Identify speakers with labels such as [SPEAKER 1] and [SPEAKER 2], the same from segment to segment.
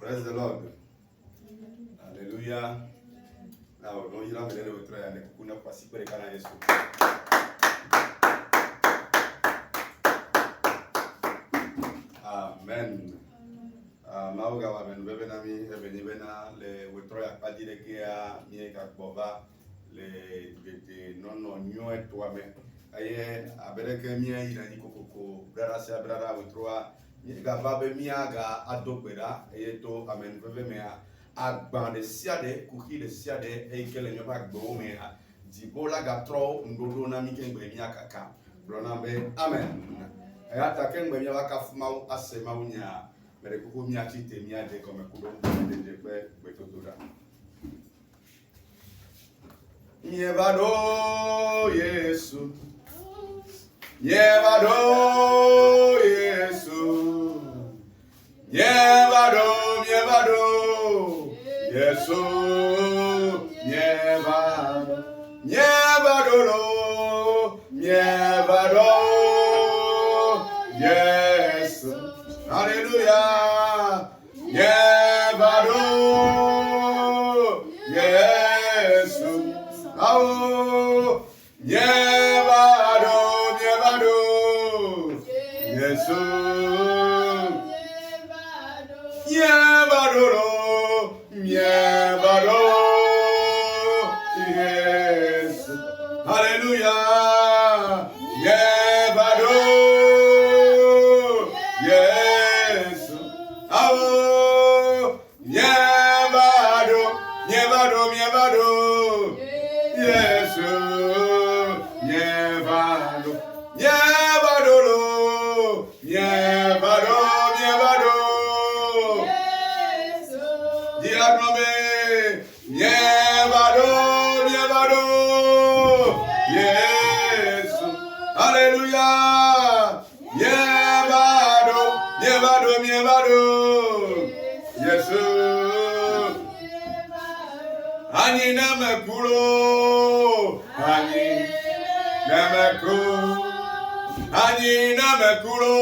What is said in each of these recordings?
[SPEAKER 1] Praise the Lord. Hallelujah. Now, don't you have a little try and kuna kwa siku ile kana Yesu. Amen. Mauga wa men bebe na mi ebeni bena le wetro ya padire kia mi ka bova le bete nono nyoe to ame. Aye abereke mi ayi na nikokoko brara se brara wetro mi ga babe mi aga adogbera eye to amen bebe me agban de siade kuki de siade e kele nyoba gbo me dibola ga tro ndodo na mi kengbe mi akaka brona be amen. Ayata kengbe mi waka fuma asema unya mere kuku mi achite mi ade come kudo de pe betotora Nyevado Yesu Nyevado Yesu Nyevado Yesu Nyevado Nyevado Yesu Hallelujah Nyevado Yesu Oh Nyevado Yesu Nyevado Yesu Hallelujah Nyevado Yesu Oh Nyevado Yesu Nyevado Diagnome Nyevado Yesu Hallelujah Nyevado Yesu Ani namekulo Ani namekulo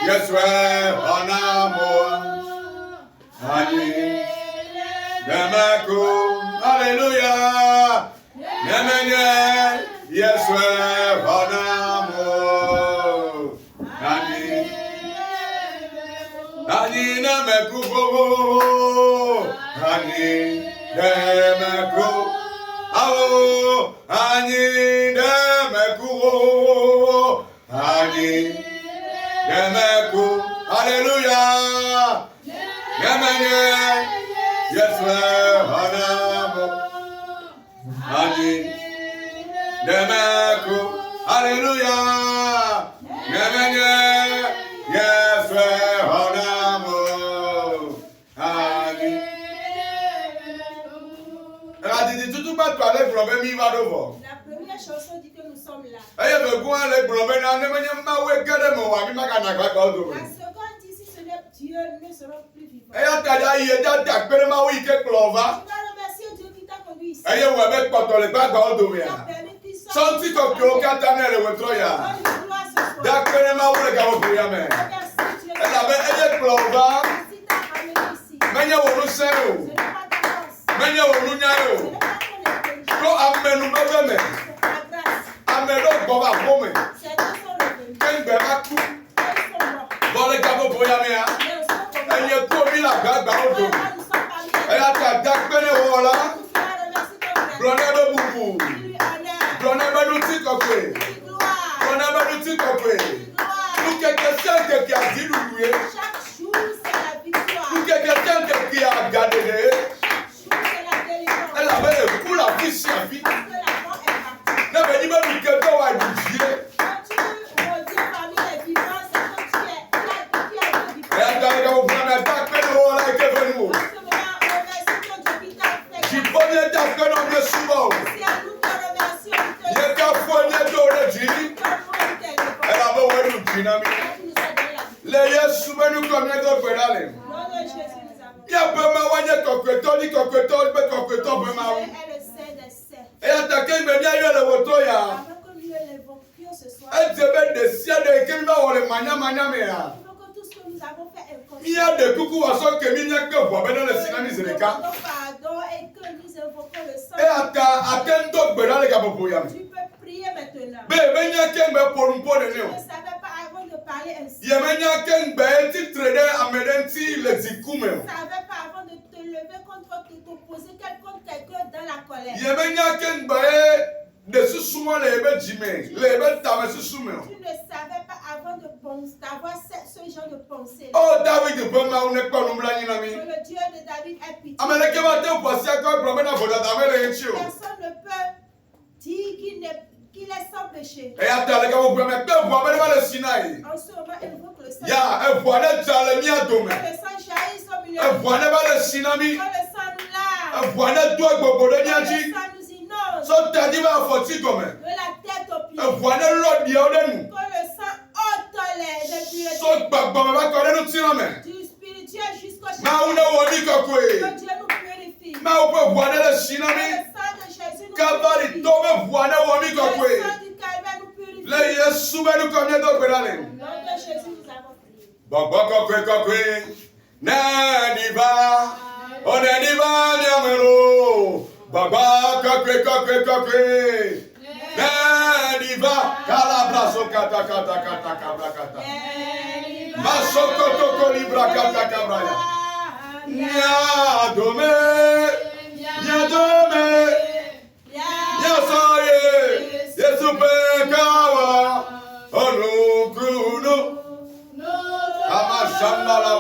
[SPEAKER 1] Yes, we're on our more. Hallelujah. Yes, we're on our more. Hallelujah. Yes, we're honorable. Hallelujah. Yes, we're honorable. La
[SPEAKER 2] première chanson dit que nous sommes là.
[SPEAKER 1] La seconde
[SPEAKER 2] dit si ce n'est Dieu, nous ne serons plus vivants. Tu vas remercier Dieu qui t'a conduit ici.
[SPEAKER 1] Santi kokyo katane le wetroya. Dakene ma wule ga obuya me. Ela be eye klova. Menya wonu sero. Menya wonu nyayo. Ko amenu bebe me. Amelo gboba fome. Kengbe aku. Bole ga obuya me ya. Eye ko mi la gagba odo. Eya ta dakene wola. Blone be bubu. Nous quelqu'un qui a dit nous.
[SPEAKER 2] Chaque jour c'est la victoire.
[SPEAKER 1] Nous quelqu'un qui a gardé.
[SPEAKER 2] Chaque jour c'est la délivrance.
[SPEAKER 1] Elle avait le coup la vie si la vie.
[SPEAKER 2] Parce que la mort est partie.
[SPEAKER 1] Ne me dis pas que quelqu'un va être Dieu.
[SPEAKER 2] Quand tu rediens parmi les vivants, c'est que tu es qui a été victoire.
[SPEAKER 1] Et elle a dit qu'on prend un tas de là et que nous.
[SPEAKER 2] Parce que maintenant, on remercie ton Dieu qui t'a fait.
[SPEAKER 1] Qui prenait ta peine en Dieu souvent.
[SPEAKER 2] Si à nous te remercions,
[SPEAKER 1] Il y a qu'à fourner dans le Dieu. Elle a beau être une dynamique. Les Yesu nous comme les autres pédales. Il y a peu ma wanya koketo ni koketo be koketo be ma.
[SPEAKER 2] Elle sait des
[SPEAKER 1] Et attaquer me bien le voto ya.
[SPEAKER 2] Avant que nous élevons
[SPEAKER 1] Et je vais décider que nous avons le mania.
[SPEAKER 2] Il faut que tout ce que nous avons fait est conscient.
[SPEAKER 1] Il y a des coucous à ceux qui m'y a que vous avez dans le Sinami Zereka.
[SPEAKER 2] Pardon et que nous invoquons le sang.
[SPEAKER 1] Et attends d'autres bénins les Gabopoyam.
[SPEAKER 2] Tu peux prier maintenant.
[SPEAKER 1] Mais il y a qu'un bé pour nous pour
[SPEAKER 2] Je
[SPEAKER 1] le néo.
[SPEAKER 2] ne savais pas avant de parler ainsi.
[SPEAKER 1] Il y a qu'un bé qui traînait à Medenti les Zikoumé.
[SPEAKER 2] Je ne savais pas avant de te lever contre t'opposer contre quelqu'un dans la colère.
[SPEAKER 1] Il y a qu'un bé de ce souvent les bé Jimé, les bé Tamé ce souvent.
[SPEAKER 2] Tu ne savais pas avant de penser, d'avoir ce genre de pensée.
[SPEAKER 1] Oh David de Bama on n'est pas nous blanc
[SPEAKER 2] Que
[SPEAKER 1] nami.
[SPEAKER 2] le Dieu de David est pitié.
[SPEAKER 1] Amène que va te passer à quoi problème à votre dame les chio.
[SPEAKER 2] Personne ne peut dire qu'il est sans péché.
[SPEAKER 1] Et attends les gars vous pouvez mettre vous avez le Sinaï.
[SPEAKER 2] En ce moment, invoque le sang.
[SPEAKER 1] Ya e voile jale mi adome.
[SPEAKER 2] Que le sang jaillisse au milieu.
[SPEAKER 1] E voile ba le Sinami.
[SPEAKER 2] Que le sang nous lave.
[SPEAKER 1] E voile do gbogbo de
[SPEAKER 2] Que
[SPEAKER 1] ni
[SPEAKER 2] le
[SPEAKER 1] aji.
[SPEAKER 2] sang nous inonde.
[SPEAKER 1] So tadi ba foti gome.
[SPEAKER 2] De la tête aux pieds.
[SPEAKER 1] E voile lo di o de nu.
[SPEAKER 2] Que le sang ôte les
[SPEAKER 1] So
[SPEAKER 2] impuretés.
[SPEAKER 1] gbagbo me ba ko de nu ti na me.
[SPEAKER 2] Du spirituel jusqu'au
[SPEAKER 1] Ma une
[SPEAKER 2] charnel.
[SPEAKER 1] wo ni ko ko
[SPEAKER 2] Que
[SPEAKER 1] e.
[SPEAKER 2] Dieu nous purifie.
[SPEAKER 1] Ma o pe voile le
[SPEAKER 2] Que
[SPEAKER 1] Sinami.
[SPEAKER 2] le sang de Jésus nous
[SPEAKER 1] Kalvari
[SPEAKER 2] purifie.
[SPEAKER 1] to me voile wo mi ko ko
[SPEAKER 2] Le
[SPEAKER 1] e.
[SPEAKER 2] sang du calvaire nous purifie.
[SPEAKER 1] Le Yesu be nu ko mi do pe dale.
[SPEAKER 2] Au nom de Jésus, nous avons prié.
[SPEAKER 1] Gbogbo ko ko. Na di ba. O ne di ba ni amelo. Gbogbo ko ko. Diva, calabrazo kata kabrakata. Masokoto kolibra kata kabraya. Nyadome, nyasoye, Yesu pekawa, onukunu. Amashanda la.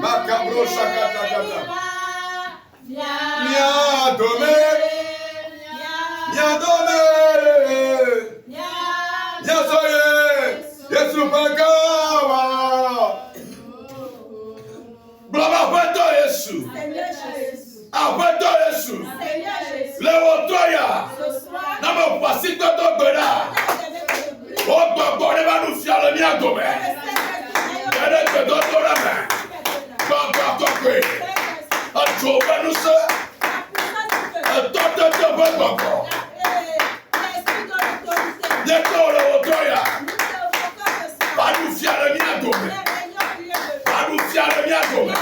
[SPEAKER 1] Makabro sakata. Nyadome. Yesu pekawa. Blama peto Yesu.
[SPEAKER 2] Seigneur Jésus.
[SPEAKER 1] Apeto Yesu.
[SPEAKER 2] Seigneur Jésus.
[SPEAKER 1] Lewo toya.
[SPEAKER 2] Ce soir,
[SPEAKER 1] Na mo pasi toto gbeda. O gbogbo ne ba nu fia le mi agome. Ere ke do to na me. Gbogbo kokwe. Ajo benu se. Toto to gbogbo. Ye ko lewo toya. Ba nu fia le mi agome. Ba nu fia le mi agome.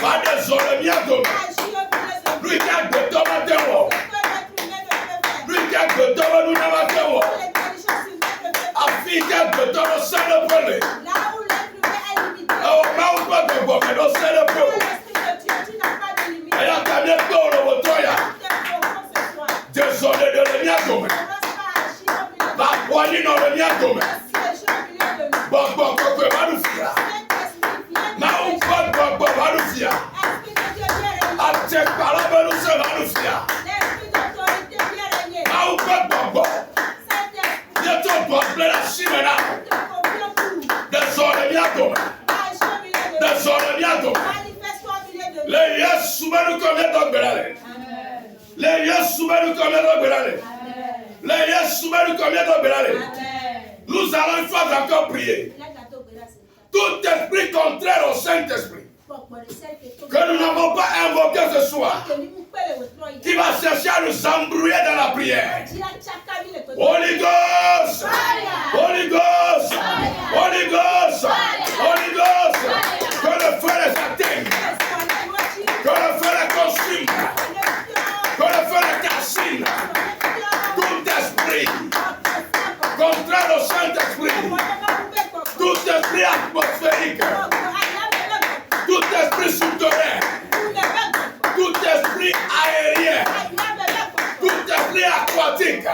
[SPEAKER 1] Ba de zo le mi agome. Lui qui a de tomate wo. Lui qui a de tomate nous n'avons pas wo. Afrique de tomate c'est le problème. Oh, ma ou pas de bon, mais non c'est le problème. Et à ta bien pour le toya. Désolé de le miagome. Va poigner dans le miagome. Bon, quoi va nous faire. Ma ou pas va nous faire. Acheck par la bonne nous va nous faire. Ma ou pas bon. Bientôt bon plein la chimena. Désolé miagome. Désolé miagome. Le Yesu menu combien de belale. Le Yesu menu combien de belale. Le Yesu menu combien de belale. Nous allons une fois encore prier. Tout esprit contraire au Saint-Esprit que nous n'avons pas invoqué ce soir, qui va chercher à nous embrouiller dans la prière. Holy Ghost! Holy Ghost! Holy Ghost! Holy Ghost! Que le feu les atteigne. Que le feu les consume. Que le feu les calcine. Tout esprit contraire au Saint-Esprit. Tout esprit atmosphérique. Tout esprit souterrain. Tout esprit aérien. Tout esprit aquatique.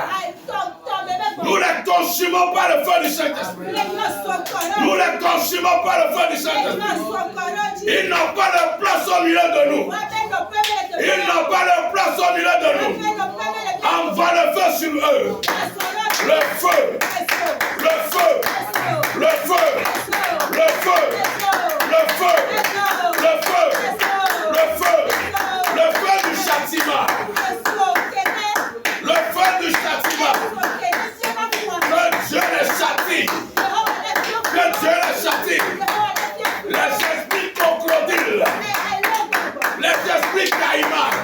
[SPEAKER 1] Nous les consumons par le feu du Saint-Esprit. Nous les consumons par le feu du Saint-Esprit. Ils n'ont pas de place au milieu de nous. Ils n'ont pas de place au milieu de nous. Envoie le feu sur eux. Le feu. Le feu. Le feu. Le feu. Le feu. Le feu. Le feu. Le feu du châtiment. Le feu du châtiment. Que Dieu les châtie. Que Dieu les châtie. Les esprits crocodiles. Les esprits caïmans.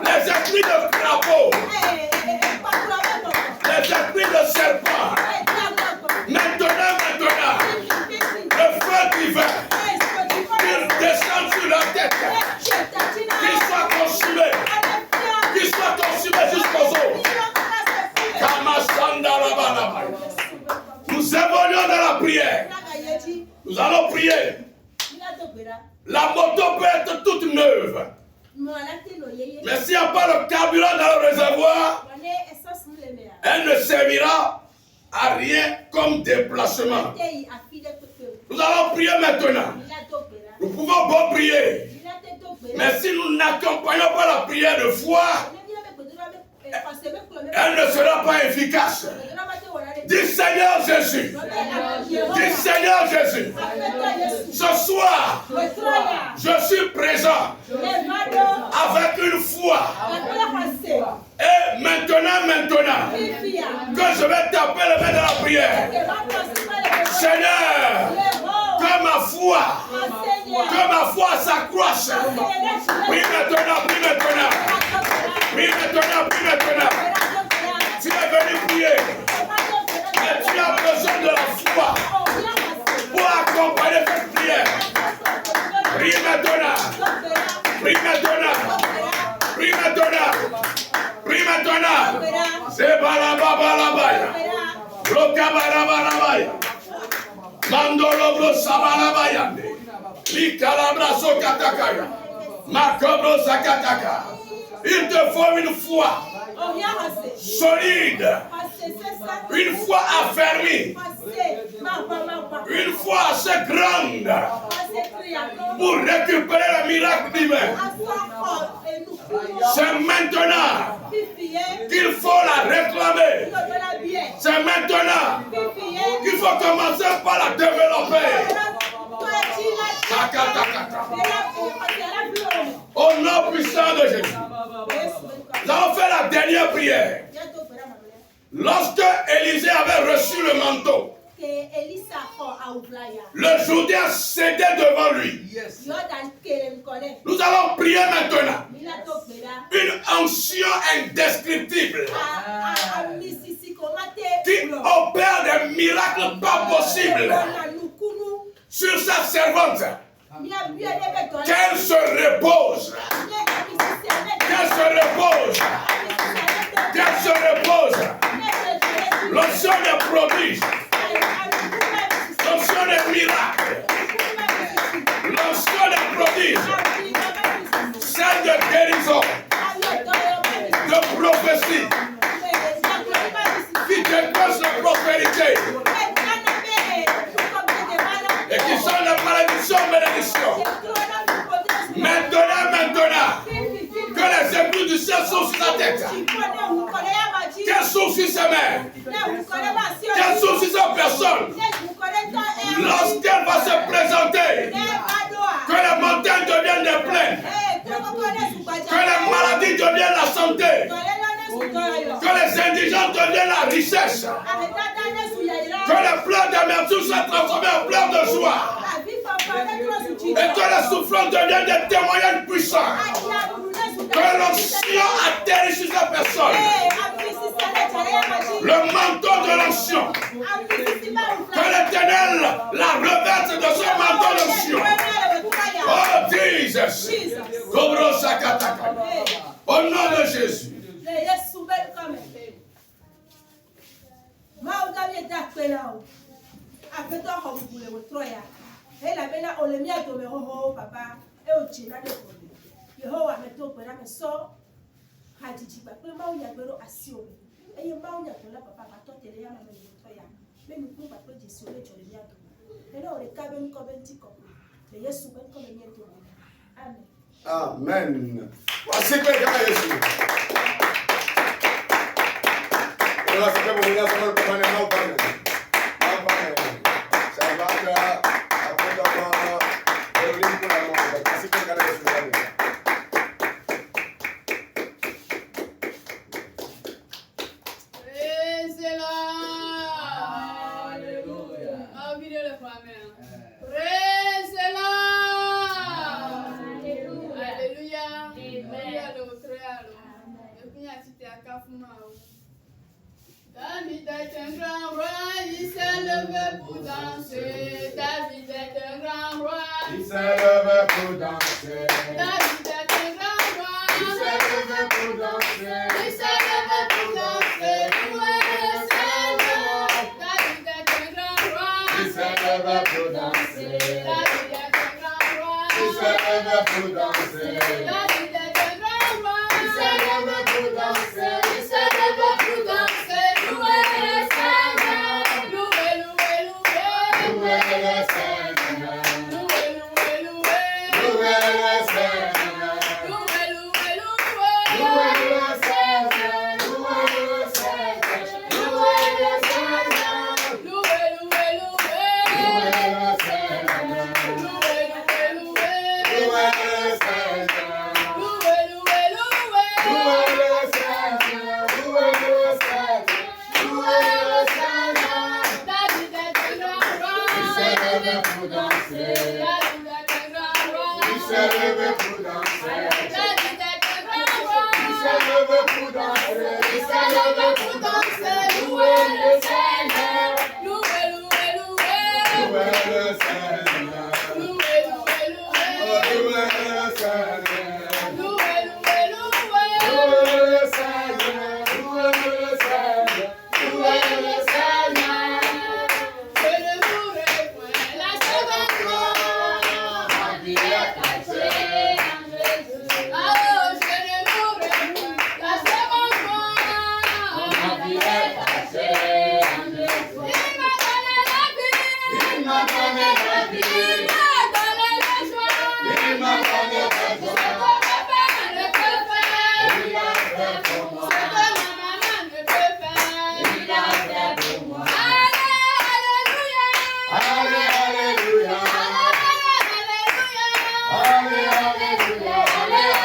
[SPEAKER 1] Les esprits de crapaud.
[SPEAKER 3] prière. Nous allons prier. La moto peut être toute neuve. Mais s'il n'y a pas le carburant dans le réservoir, elle ne servira à rien comme déplacement. Nous allons prier maintenant. Nous pouvons pas prier. Mais si nous n'accompagnons pas la prière de foi, elle ne sera pas efficace. Dis Seigneur Jésus. Dis Seigneur Jésus. Ce soir, je suis présent avec une foi. Et maintenant, que je vais taper le main de la prière. Seigneur, que ma foi s'accroisse. Prie maintenant. Tu es venu prier. Mais tu as besoin de la foi pour accompagner cette prière. Prie maintenant. C'est balababalabaya. Rokabarabarabaya. Mandolobro sabalabayande. Likalabraso katakaya. Makobro sakataka. Il te faut une foi solide, une foi affermie, une foi assez grande pour récupérer le miracle divin. C'est maintenant qu'il faut la réclamer. C'est maintenant qu'il faut commencer par la développer. Au nom puissant de Jésus. Nous allons faire la dernière prière. Lorsque Élisée avait reçu le manteau, le Jourdain cédait devant lui. Nous allons prier maintenant. Une onction indescriptible qui opère des miracles pas possibles sur sa servante. Qu'elle se repose. L'onction des prodiges. L'onction des miracles. L'onction des prodiges. Celle de guérison. De prophétie. Qui déclenche la prospérité. Et qui sont la malédiction, Maintenant, que les épouses du ciel sont sur sa tête. Qu'elles sont sur sa mère. Qu'elles sont sur sa personne. Lorsqu'elle va se présenter, que les montagnes deviennent des plaines. Que les maladies deviennent la santé. Que les indigents deviennent la richesse. Que les pleurs d'amertume soient transformés en pleurs de joie. Et que les souffrances deviennent des témoignages puissants. Que l'onction atterrisse sur la personne. Le manteau de l'onction. Que l'Éternel la reverte de son manteau d'onction. Oh Jesus. Au nom de Jésus.
[SPEAKER 1] Amen. Voici que Jésus.
[SPEAKER 4] David est un grand roi, il s'est levé pour danser. David est un grand roi, il s'est levé pour danser. David est un grand roi, il s'est levé pour danser. Il s'est levé pour danser. Louez le Seigneur. David est un grand roi, il s'est
[SPEAKER 3] levé pour danser.
[SPEAKER 4] David est un grand roi.
[SPEAKER 3] Il s'est levé pour danser.
[SPEAKER 4] David est un grand roi.
[SPEAKER 3] Il s'est levé pour danser.
[SPEAKER 4] Il s'est levé pour danser. Louez le Seigneur. Louez, louez, louez.
[SPEAKER 3] Louez le Seigneur.
[SPEAKER 4] Louez, louez, louez.
[SPEAKER 3] Louez le Seigneur.
[SPEAKER 4] Louez, louez, louez.
[SPEAKER 3] Louez le Seigneur. Louez le Seigneur. Louez le Seigneur.
[SPEAKER 4] Louez, louez, louez.
[SPEAKER 3] Louez le Seigneur.
[SPEAKER 4] Louez, louez, louez.
[SPEAKER 3] Louez le Seigneur.
[SPEAKER 4] Louez, louez, louez.
[SPEAKER 3] Louez le Seigneur. Louez le Seigneur. Louez le Seigneur.
[SPEAKER 4] David est un grand roi.
[SPEAKER 3] Il s'est levé pour danser.
[SPEAKER 4] David est un grand roi.
[SPEAKER 3] Il s'est levé pour danser.
[SPEAKER 4] David est un grand roi.
[SPEAKER 3] Il s'est levé pour danser.
[SPEAKER 4] Il s'est levé pour danser. Louez le Seigneur. Louez, louez, louez.
[SPEAKER 3] Louez le Seigneur.
[SPEAKER 4] Louez, louez, louez.
[SPEAKER 3] Louez le Seigneur.
[SPEAKER 4] Louez, louez, louez.
[SPEAKER 3] Louez le Seigneur. Louez le Seigneur. Louez le Seigneur.
[SPEAKER 4] Je ne mourrai point la seconde fois.
[SPEAKER 3] Ma vie est cachée en Jésus.
[SPEAKER 4] Oh, je ne mourrai point la seconde fois.
[SPEAKER 3] Ma vie est cachée en Jésus.
[SPEAKER 4] Il m'a donné la vie.
[SPEAKER 3] Il m'a donné la
[SPEAKER 4] Il
[SPEAKER 3] vie.
[SPEAKER 4] m'a donné la joie.
[SPEAKER 3] Il m'a donné la
[SPEAKER 4] Ce
[SPEAKER 3] joie.
[SPEAKER 4] que mon papa ne peut faire.
[SPEAKER 3] Il a fait pour moi.
[SPEAKER 4] Ce que ma maman ne peut faire.
[SPEAKER 3] Il a fait pour moi.
[SPEAKER 4] Alléluia.
[SPEAKER 3] Allez, alléluia.
[SPEAKER 4] Alléluia.
[SPEAKER 3] Allez, alléluia.
[SPEAKER 4] Allez, alléluia.
[SPEAKER 3] Allez,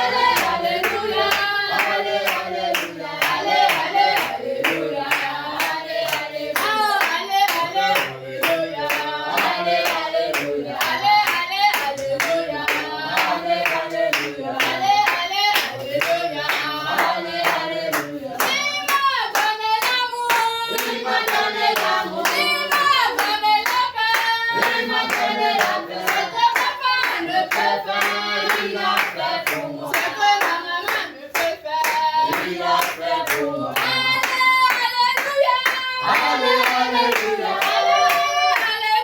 [SPEAKER 3] alléluia.
[SPEAKER 4] Allez, alléluia. Allez, alléluia. Allez, alléluia. Allez, alléluia. Allez, alléluia. Allez, alléluia. Allez, alléluia. Allez, alléluia. Il m'a donné l'amour.
[SPEAKER 3] Il m'a donné l'amour.
[SPEAKER 4] Il m'a donné la paix.
[SPEAKER 3] Il m'a donné la paix.
[SPEAKER 4] Ce que papa ne peut faire,
[SPEAKER 3] Il a fait pour moi.
[SPEAKER 4] ce que ma maman ne peut faire,
[SPEAKER 3] Il a fait pour moi.
[SPEAKER 4] Alléluia.
[SPEAKER 3] Allez, alléluia.
[SPEAKER 4] Alléluia.
[SPEAKER 3] Allez,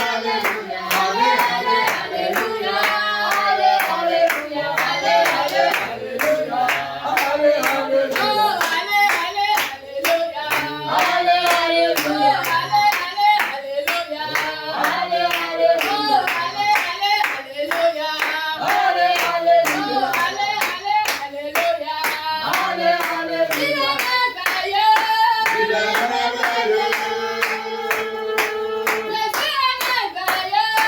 [SPEAKER 3] alléluia. Allez,
[SPEAKER 4] Alléluia. Alléluia. Alléluia.
[SPEAKER 3] Allez, alléluia.
[SPEAKER 4] Oh, alléluia.
[SPEAKER 3] Allez, alléluia.
[SPEAKER 4] Alléluia.
[SPEAKER 3] Allez, alléluia.
[SPEAKER 4] Oh, alléluia.
[SPEAKER 3] Allez, alléluia.
[SPEAKER 4] Oh, alléluia.
[SPEAKER 3] Allez,
[SPEAKER 4] Il
[SPEAKER 3] alléluia.
[SPEAKER 4] est merveilleux.
[SPEAKER 3] Il est merveilleux.
[SPEAKER 4] Jésus est merveilleux.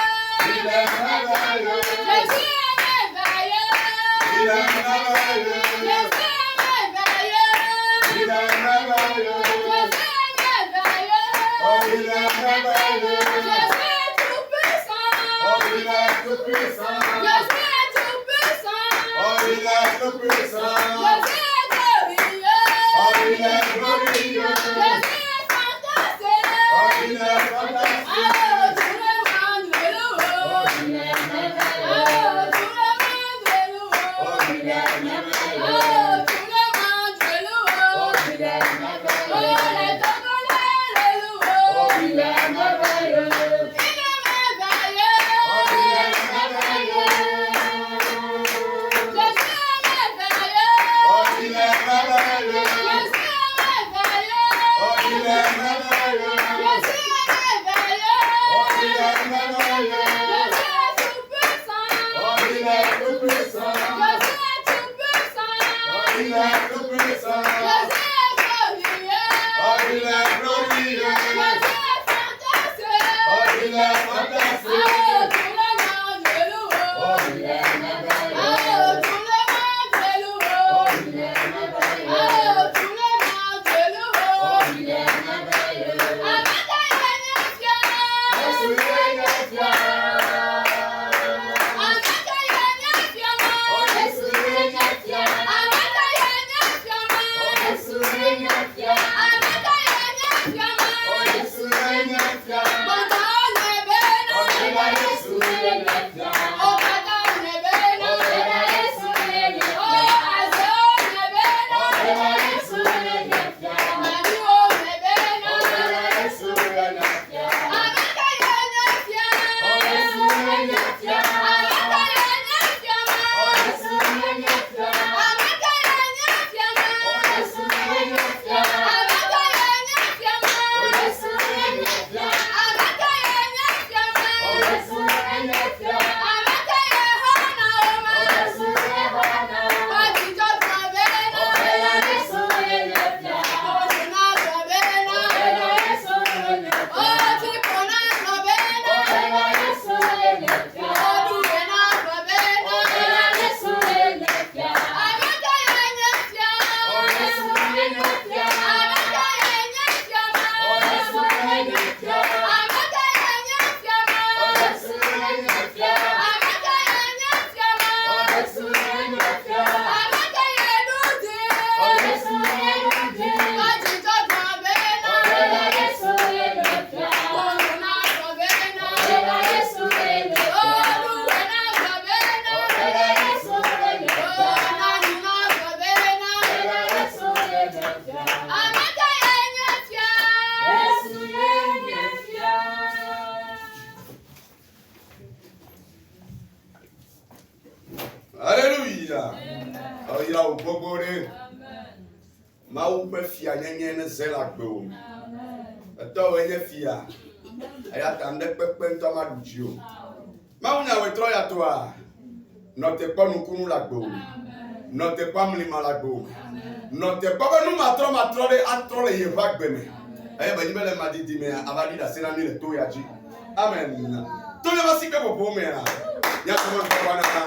[SPEAKER 3] Il est merveilleux.
[SPEAKER 4] Jésus est merveilleux.
[SPEAKER 3] Il est merveilleux.
[SPEAKER 4] Jésus est merveilleux.
[SPEAKER 3] Il est merveilleux.
[SPEAKER 4] Jésus est merveilleux.
[SPEAKER 3] Oh, il est merveilleux.
[SPEAKER 4] Jésus est tout puissant.
[SPEAKER 3] Oh, il est tout puissant.
[SPEAKER 4] Jésus est tout puissant.
[SPEAKER 3] Oh, il est tout puissant.
[SPEAKER 4] Jésus est glorieux.
[SPEAKER 3] Oh, il est glorieux.
[SPEAKER 4] Jésus est fantastique.
[SPEAKER 3] Oh, il est fantastique.
[SPEAKER 4] Oh, tout le monde le loue.
[SPEAKER 3] Oh, il est merveilleux.
[SPEAKER 4] Oh, tout le monde le loue.
[SPEAKER 3] Oh, il est merveilleux.
[SPEAKER 4] Oh, tout le monde le loue.
[SPEAKER 3] Oh, il est merveilleux.
[SPEAKER 4] Oh, les Togolais le louent.
[SPEAKER 3] Oh, il est merveilleux.
[SPEAKER 4] Il est merveilleux.
[SPEAKER 3] Oh, il est merveilleux.
[SPEAKER 4] Jésus est merveilleux.
[SPEAKER 1] Mawu ƒe fia nyenye ne ze le agbewo me. Etɔwoe nye fia. Eya ta ŋɖe kpekpe ŋutɔ ma ɖu dzi o. Mawu nya wetrɔ ya toa. Nɔ te kpɔ nukunu le agbewo me. Nɔ te kpɔ amlima le agbewo me. Nɔ te kpɔ be nu matrɔ ɖe atrɔ le yeƒe agbe me. Eye be nyi be le madidi mea ava ɖi ɖase na mi le to ya dzi. Amen. To ne va si ke popo mea. Ya to me kpɔ na na.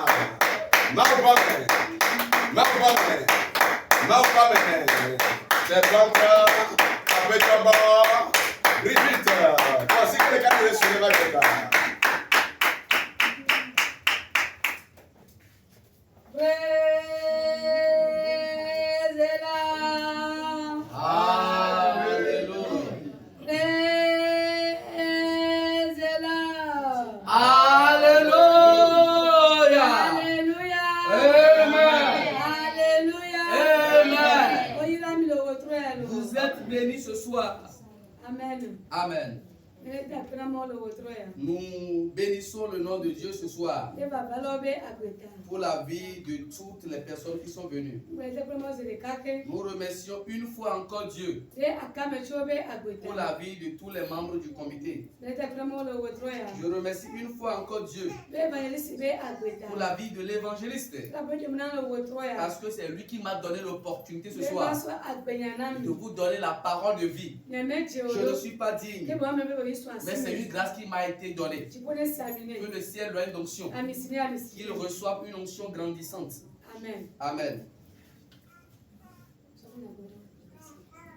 [SPEAKER 1] Mawu ba me. Mawu ba me. Mawu ba me. C'est donc avec d'abord Brigitte. Toi aussi que les gars de sur les vagues là.
[SPEAKER 5] Béni ce soir.
[SPEAKER 2] Amen.
[SPEAKER 5] Amen. Nous bénissons le nom de Dieu ce soir pour la vie de toutes les personnes qui sont venues. Nous remercions une fois encore Dieu pour la vie de tous les membres du comité. Je remercie une fois encore Dieu pour la vie de l'évangéliste parce que c'est lui qui m'a donné l'opportunité ce soir de vous donner la parole de vie. Je ne suis pas digne, mais c'est une grâce qui m'a été donnée. Que le ciel donne une onction. Qu'il reçoive une onction grandissante.
[SPEAKER 2] Amen.
[SPEAKER 5] Amen.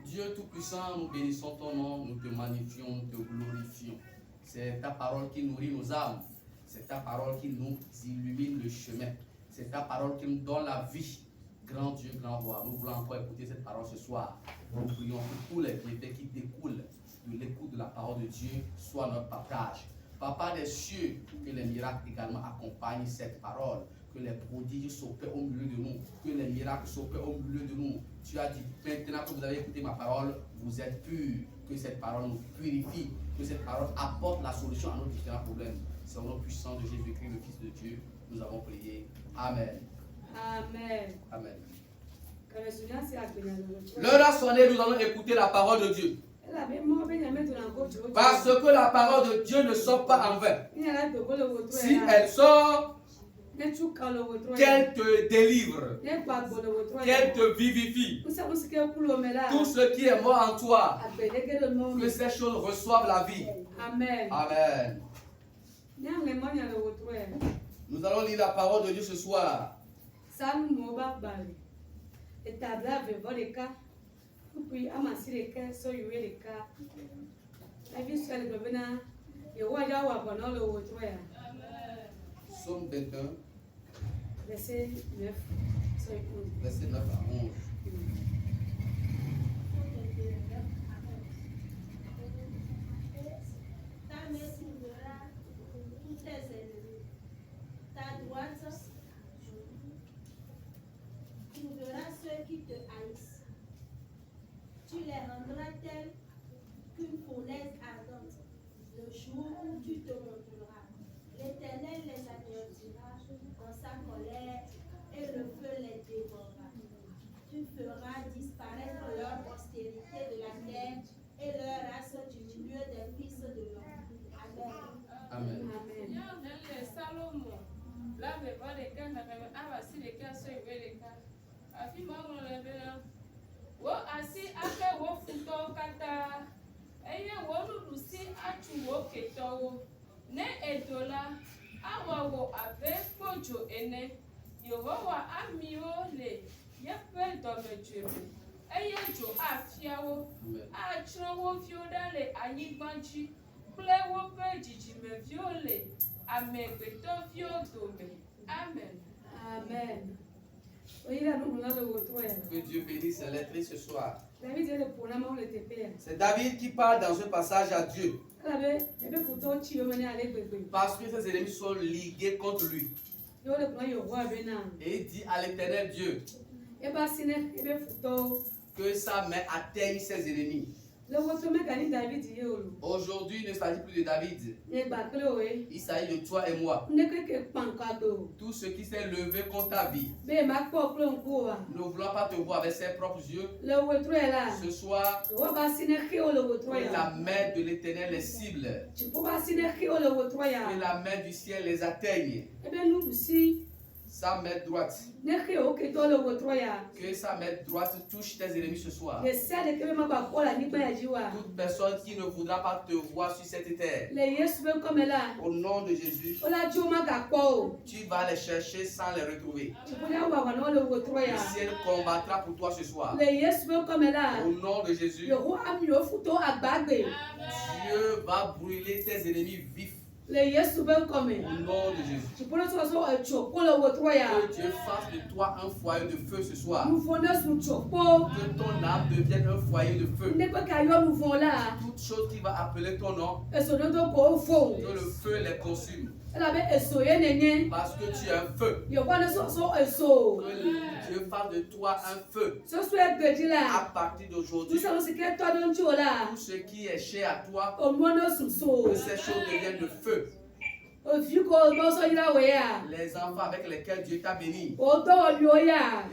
[SPEAKER 5] Dieu Tout-Puissant, nous bénissons ton nom, nous te magnifions, nous te glorifions. C'est ta parole qui nourrit nos âmes. C'est ta parole qui nous illumine le chemin. C'est ta parole qui nous donne la vie. Grand Dieu, grand roi, nous voulons encore écouter cette parole ce soir. Nous prions que tous les bienfaits qui découlent de l'écoute de la parole de Dieu soient notre partage. Papa des cieux, que les miracles également accompagnent cette parole. Que les prodiges s'opèrent au milieu de nous. Que les miracles s'opèrent au milieu de nous. Tu as dit, maintenant que vous avez écouté ma parole, vous êtes purs. Que cette parole nous purifie. Que cette parole apporte la solution à nos différents problèmes. C'est au nom puissant de Jésus-Christ, le Fils de Dieu, nous avons prié. Amen.
[SPEAKER 2] Amen.
[SPEAKER 5] Amen. L'heure a sonné, nous allons écouter la parole de Dieu. Parce que la parole de Dieu ne sort pas en vain. Si elle sort, qu'elle te délivre, qu'elle te vivifie. Tout ce qui est mort en toi, que ces choses reçoivent la vie.
[SPEAKER 2] Amen.
[SPEAKER 5] Amen. Nous allons lire la parole de Dieu ce soir. Psaume 21,
[SPEAKER 2] verset 9.
[SPEAKER 5] verset 9 à 11.
[SPEAKER 6] Ta main trouvera tous tes ennemis. Ta droite trouvera ceux qui te haïssent. Tu les rendras tels qu'une fournaise ardente. Le jour où tu te monteras, l'Éternel les anéantira dans sa colère et le feu les dévorera. Tu feras disparaître leur postérité de la terre et leur race du milieu des fils de l'homme. Amen.
[SPEAKER 5] Amen.
[SPEAKER 4] Wo asi ake wo futɔwo katã eye wo nuɖusi atu wo ketɔwo. Ne edo la, awɔ wo abe kpodzo ene. Yehowa ami wo le yeƒe dɔmedzoe me eye dzo afia wo. Atsrɔ̃ wo viwo ɖa le anyigba dzi kple woƒe dzidzimeviwo le amegbetɔviwo dome. Amen.
[SPEAKER 2] Amen.
[SPEAKER 5] Que Dieu bénisse ses lettres ce soir. C'est David qui parle dans ce passage à Dieu. Parce que ses ennemis sont ligués contre lui. Et il dit à l'Éternel Dieu que sa main atteigne ses ennemis. Aujourd'hui, il ne s'agit plus de David. Il s'agit de toi et moi. Tout ce qui s'est levé contre ta vie. Ne voulant pas te voir avec ses propres yeux. Ce soir, que la main de l'Éternel les cible. Que la main du ciel les atteigne. Sa main droite. Que sa main droite touche tes ennemis ce soir. Toute personne qui ne voudra pas te voir sur cette terre. Au nom de Jésus. Tu vas les chercher sans les retrouver. Le ciel combattra pour toi ce soir. Au nom de Jésus. Dieu va brûler tes ennemis vifs. Au nom de Jésus. Que Dieu fasse de toi un foyer de feu ce soir. Que ton âme devienne un foyer de feu. Toute chose qui va appeler ton nom. Que le feu les consume. Parce que tu es un feu. Que Dieu fasse de toi un feu. À partir d'aujourd'hui, tout ce qui est cher à toi, que ces choses deviennent de feu. Les enfants avec lesquels Dieu t'a béni.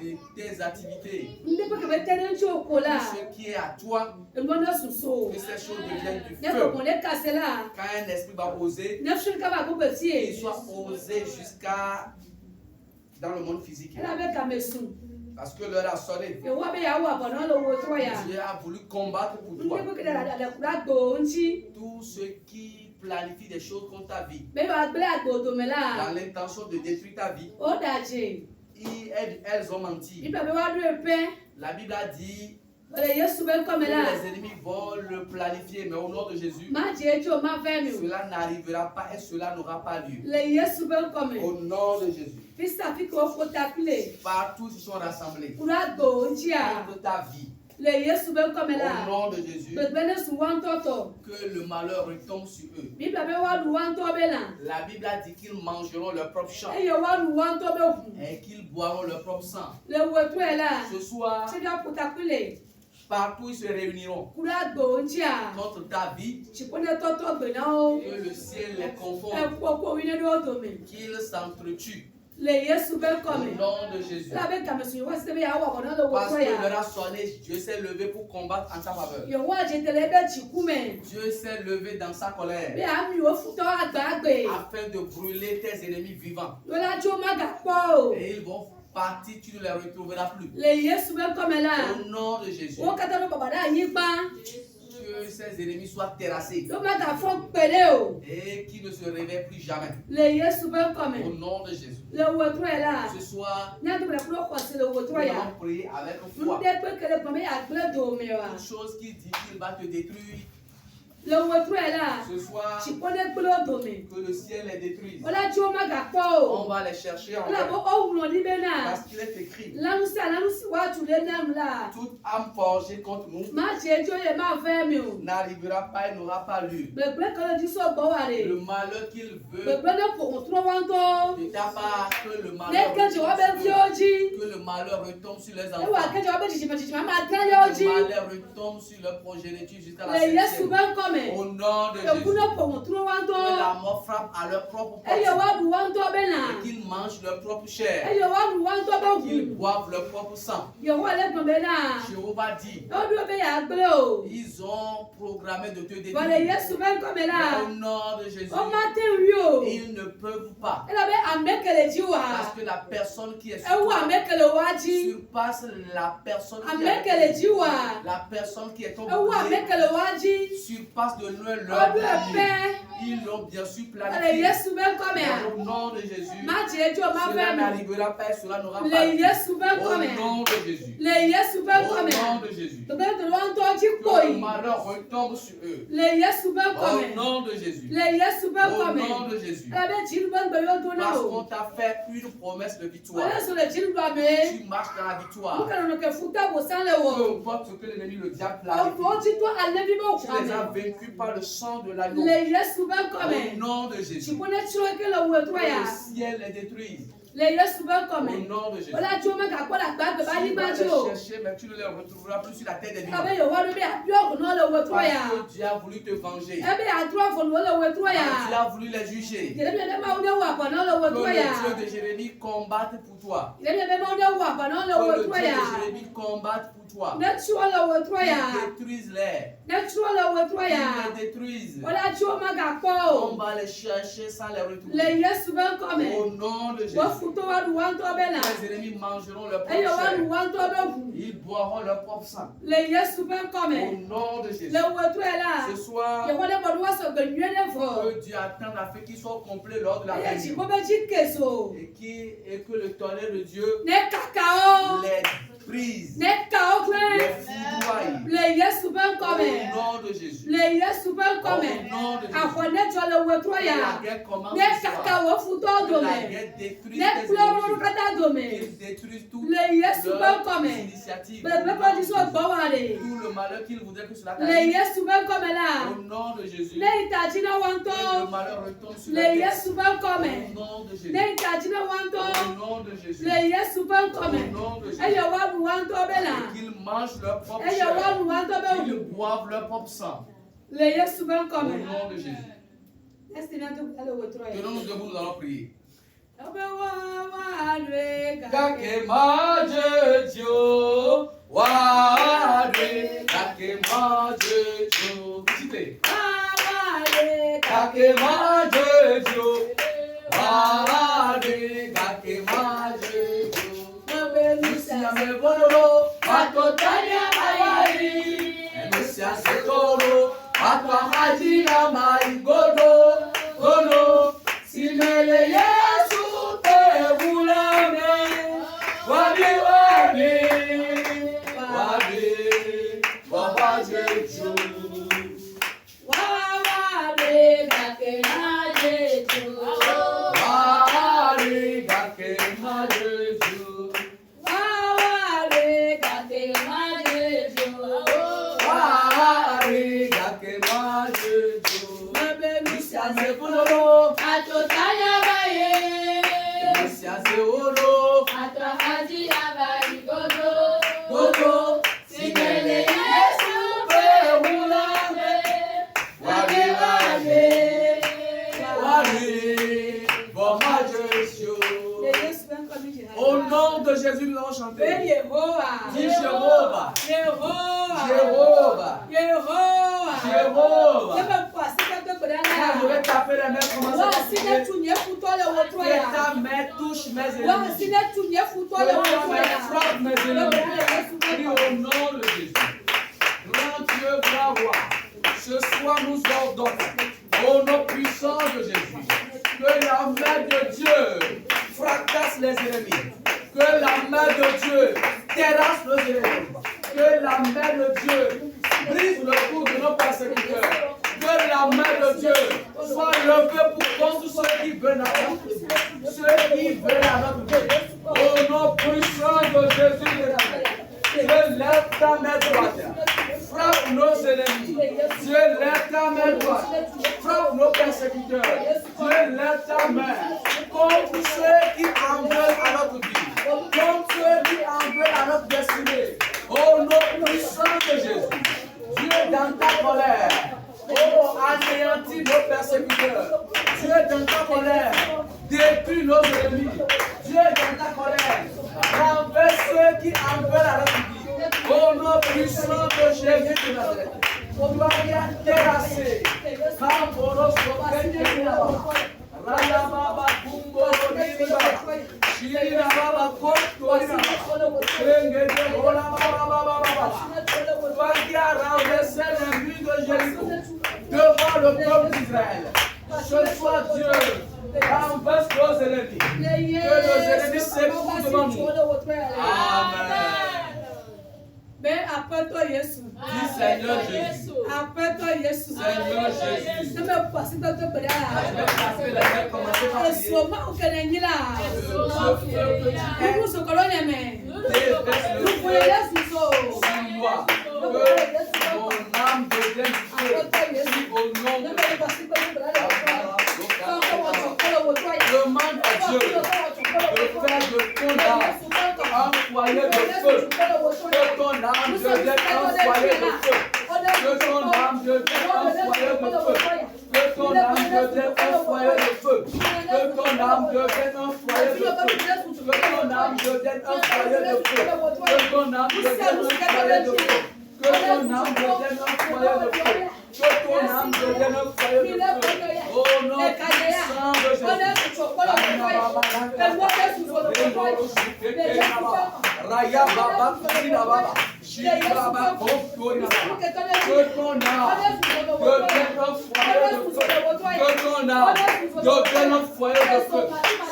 [SPEAKER 5] Et tes activités. Tout ce qui est à toi. Que ces choses deviennent du feu. Quand un esprit va oser, il soit osé jusqu'à dans le monde physique. Parce que l'heure a sonné. Dieu a voulu combattre pour toi. Tout ce qui planifie des choses contre ta vie, dans l'intention de détruire ta vie, elles ont menti. La Bible a dit que les ennemis vont le planifier, mais au nom de Jésus, cela n'arrivera pas et cela n'aura pas lieu. Au nom de Jésus. Partout ils sont rassemblés contre ta vie. Au nom de Jésus, que le malheur retombe sur eux. La Bible a dit qu'ils mangeront leur propre champ et qu'ils boiront leur propre sang. Ce soir, partout ils se réuniront contre ta vie, que le ciel les confonde, qu'ils s'entretuent. Au nom de Jésus. Parce que l'heure a sonné, Dieu s'est levé pour combattre en ta faveur. Dieu s'est levé dans sa colère afin de brûler tes ennemis vivants. Et ils vont partir, tu ne les retrouveras plus. Au nom de Jésus. Que ces ennemis soient terrassés et qu'ils ne se réveillent plus jamais. Au nom de Jésus. Ce soir, nous allons prier avec foi. Une chose qui dit qu'il va te détruire. Ce soir, que le ciel les détruise. On va les chercher en vain. Parce qu'il est écrit, toute âme forgée contre nous n'arrivera pas et n'aura pas lieu. Le malheur qu'il veut de ta part, que le malheur retombe sur les enfants. Que le malheur retombe sur leur progéniture jusqu'à la septième. Au nom de Jésus. Que la mort frappe à leur propre porte. Et qu'ils mangent leur propre chair. Qu'ils boivent leur propre sang. Jéhovah dit, ils ont programmé de te détruire. Mais au nom de Jésus, ils ne peuvent pas. Parce que la personne qui est sur toi surpasse la personne qui est la personne qui est ton bouclier surpasse de loin leur bouclier. Ils l'ont bien sûr planifié. Mais au nom de Jésus, cela n'arrivera pas et cela n'aura pas lieu. Au nom de Jésus. Au nom de Jésus. Que le malheur retombe sur eux. Au nom de Jésus. Au nom de Jésus. Parce qu'on t'a fait une promesse de victoire. Tu marches dans la victoire. Peu importe ce que l'ennemi, le diable, planifie. Tu les as vaincus par le sang de l'agneau. Au nom de Jésus. Que le ciel les détruise. Au nom de Jésus. Tu vas les chercher, mais tu ne les retrouveras plus sur la tête des vivants. Parce que Dieu a voulu te venger. Tu as voulu les juger. Que le Dieu de Jérémie combatte pour toi. Que le Dieu de Jérémie combatte pour toi. Qu'ils détruisent-les. Qu'ils les détruisent. On va les chercher sans les retrouver. Au nom de Jésus. Les ennemis mangeront leur propre chair. Ils boiront leur propre sang. Au nom de Jésus. Ce soir, que Dieu attend afin qu'il soit complet lors de la réunion. Et que le tonnerre de Dieu les brise, les foudroie. Au nom de Jésus. Au nom de Jésus. La guerre commence ce soir. Que la guerre détruise tes ennemis. Qu'ils détruisent toutes leurs initiatives. Tout le malheur qu'ils voudraient que cela t'arrive. Au nom de Jésus. Que le malheur retombe sur la tête. Au nom de Jésus. Au nom de Jésus. Au nom de Jésus. Qu'ils mangent leur propre chair. Qu'ils boivent leur propre sang. Au nom de Jésus. Tenons-nous debout, nous allons prier. Kakema Jejo, Wade, Kakema Jejo. Citez. Kakema Jejo, Wade, Kakema Jejo. Lucia me bonoro, Patotania Mayari, Lucia Setoro, Patwa Hajina Marigodo, Gono, Simele Yesu. Au nom de Jésus, nous allons chanter. Dis Jéhovah. Jéhovah. Jéhovah. Je vais taper les mains, commencer à prier. Que ta main touche mes ennemis. Que ta main frappe mes ennemis. Prie au nom de Jésus. Grand Dieu, grand roi, ce soir nous ordonnons, au nom puissant de Jésus, que la main de Dieu fracasse les ennemis. Que la main de Dieu terrasse les ennemis. Que la main de Dieu brise le cou de nos persécuteurs. Que la main de Dieu soit levée pour contre ceux qui veulent à notre vie. Ceux qui veulent à notre vie. Au nom puissant de Jésus de Nazareth. Dieu lève ta main droite. Frappe nos ennemis. Dieu lève ta main droite. Frappe nos persécuteurs. Dieu lève ta main contre ceux qui en veulent à notre vie. Contre ceux qui en veulent à notre destinée. Au nom puissant de Jésus. Dieu dans ta colère. Oh, anéantis nos persécuteurs. Dieu dans ta colère. Détruis nos ennemis. Dieu dans ta colère. Renverse ceux qui en veulent à notre vie. Au nom puissant de Jésus de Nazareth. On doit bien terrasser. Kamboros Rayababa Kumbo Niba. Shirina Baba Kotorina. Rengede Ola Baba. Qui a renversé les murs de Jéricho devant le peuple d'Israël. Ce soit Dieu renverse nos ennemis. Que nos ennemis s'écroulent devant nous. Amen.
[SPEAKER 2] Mais après toi, Jésus.
[SPEAKER 5] Dis Seigneur Jésus.
[SPEAKER 2] Après toi, Jésus.
[SPEAKER 5] Seigneur Jésus.
[SPEAKER 2] Je me passe de te prier.
[SPEAKER 5] Je vais passer la main, commencer par prier.
[SPEAKER 2] Souvent, on connaît là. Nous sommes coloniaux, mais. Nous pouvons laisser
[SPEAKER 5] sur moi. Que mon âme devienne feu. Au nom de Jésus. Demande à Dieu de foyer de feu. Que ton âme devienne un foyer de feu. Que ton âme devienne un foyer de feu. Que ton âme devienne un foyer de feu. Que ton âme devienne un foyer de feu. Que ton âme devienne un foyer de feu. Que ton âme devienne un foyer de feu. Que ton âme devienne un foyer de feu. Que ton âme devienne un foyer de feu. Au nom puissant de Jésus. Raya Baba Kina Baba. Baba Kokona. Que ton âme devienne un foyer de feu. Que ton âme devienne un foyer de feu.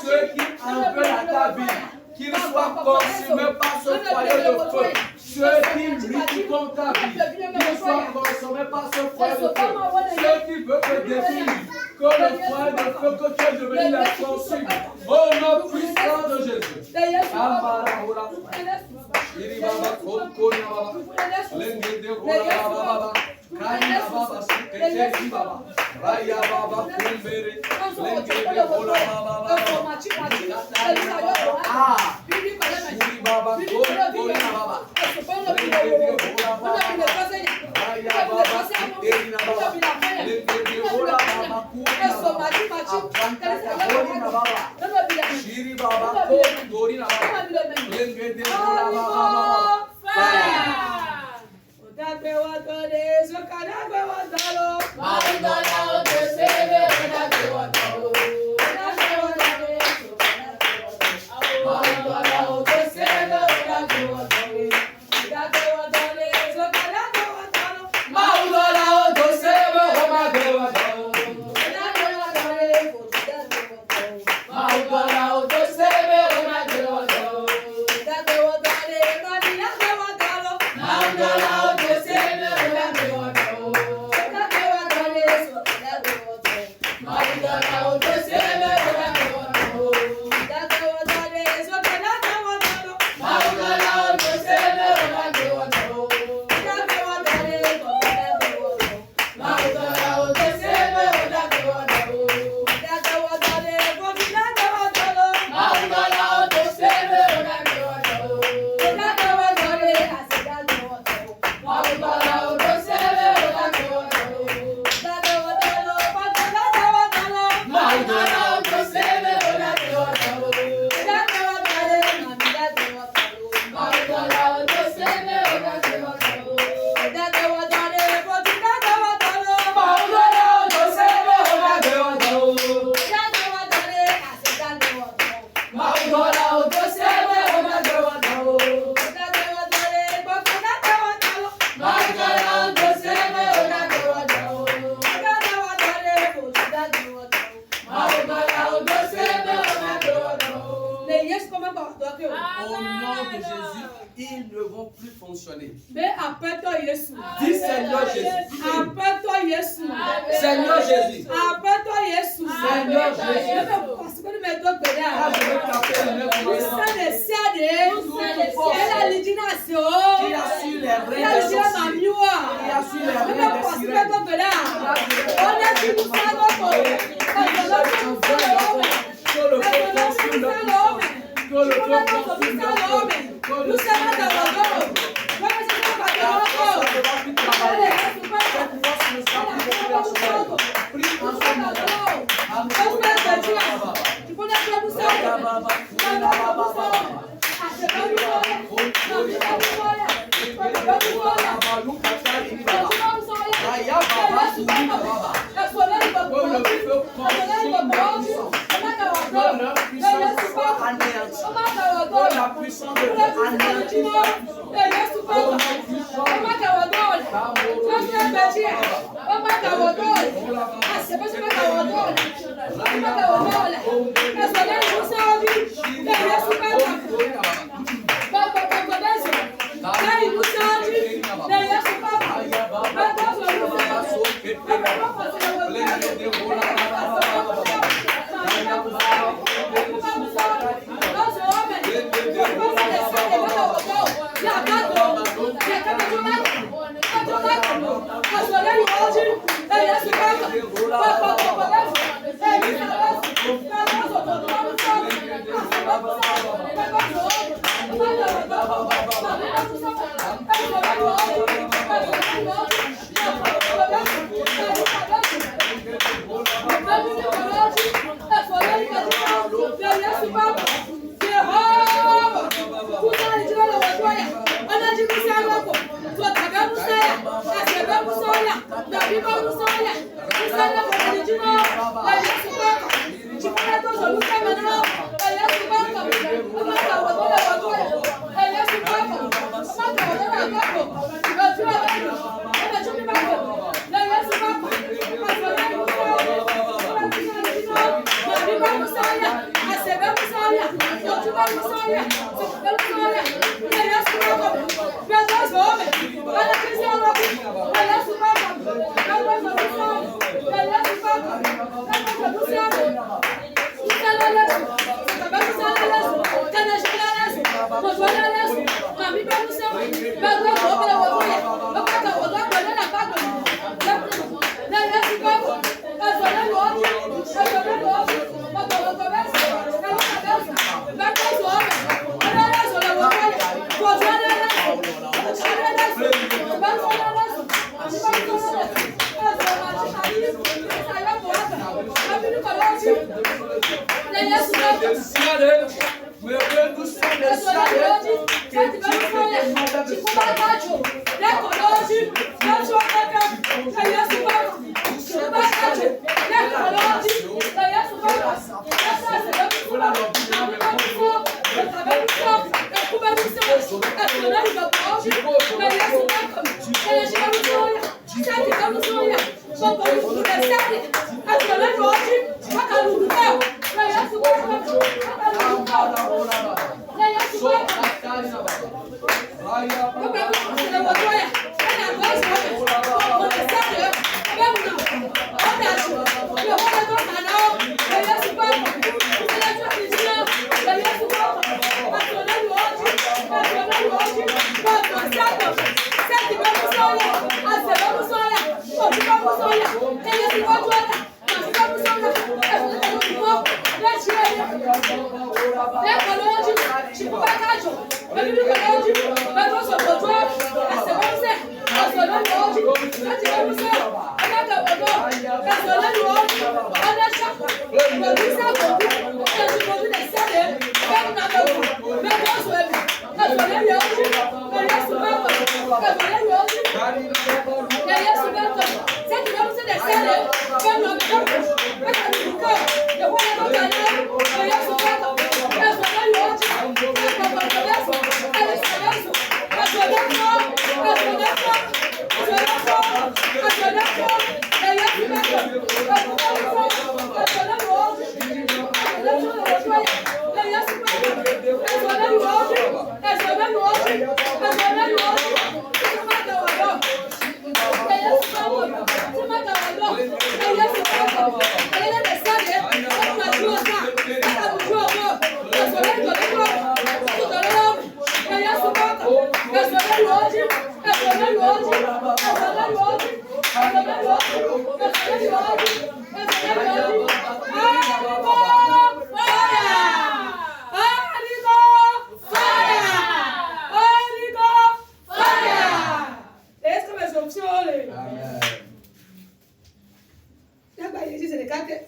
[SPEAKER 5] Ceux qui en veulent à ta vie, qu'ils soient consumés par ce foyer de feu. Ceux qui luttent contre ta vie, qu'ils soient consommés par ce foyer de feu. Ceux qui veulent te détruire, que le foyer de feu que tu es devenu les consume. Au nom puissant de Jésus. Dis Seigneur Jésus. Seigneur Jésus. Seigneur Jésus. Ah, je veux taper le nez pour qui a su les reins des sorciers, qui a su les reins des sirènes, que le feu consume leur puissance, que le feu consume leur feu, que le feu cette force ne sera plus beaucoup à soi. Prie en ce moment. La puissance de Dieu anéantit.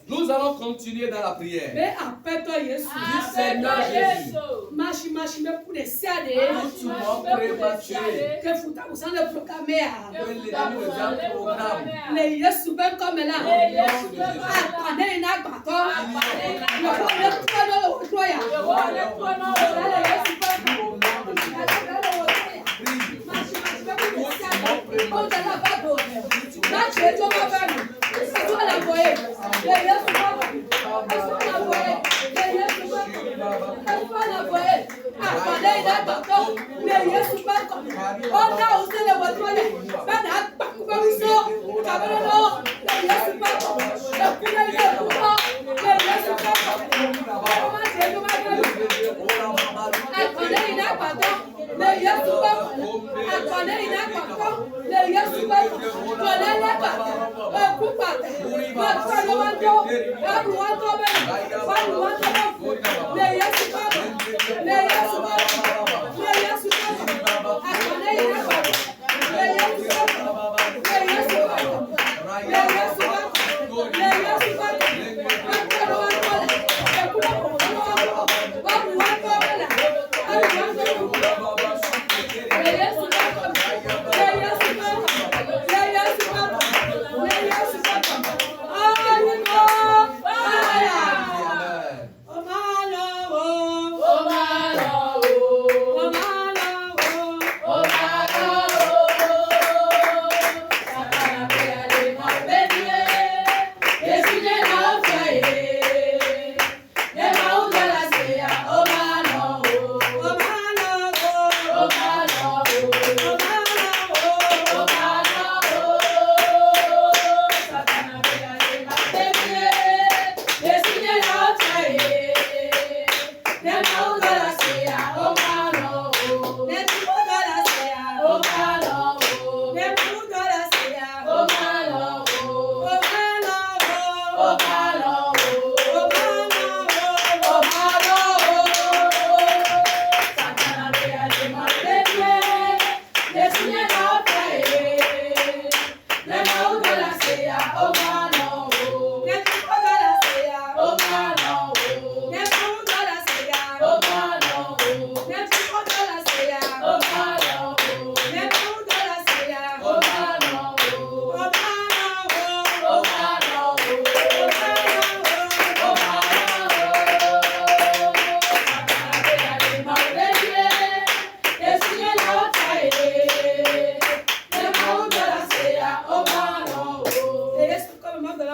[SPEAKER 5] Nous allons continuer dans la prière.
[SPEAKER 4] Du Seigneur Jésus. Yes,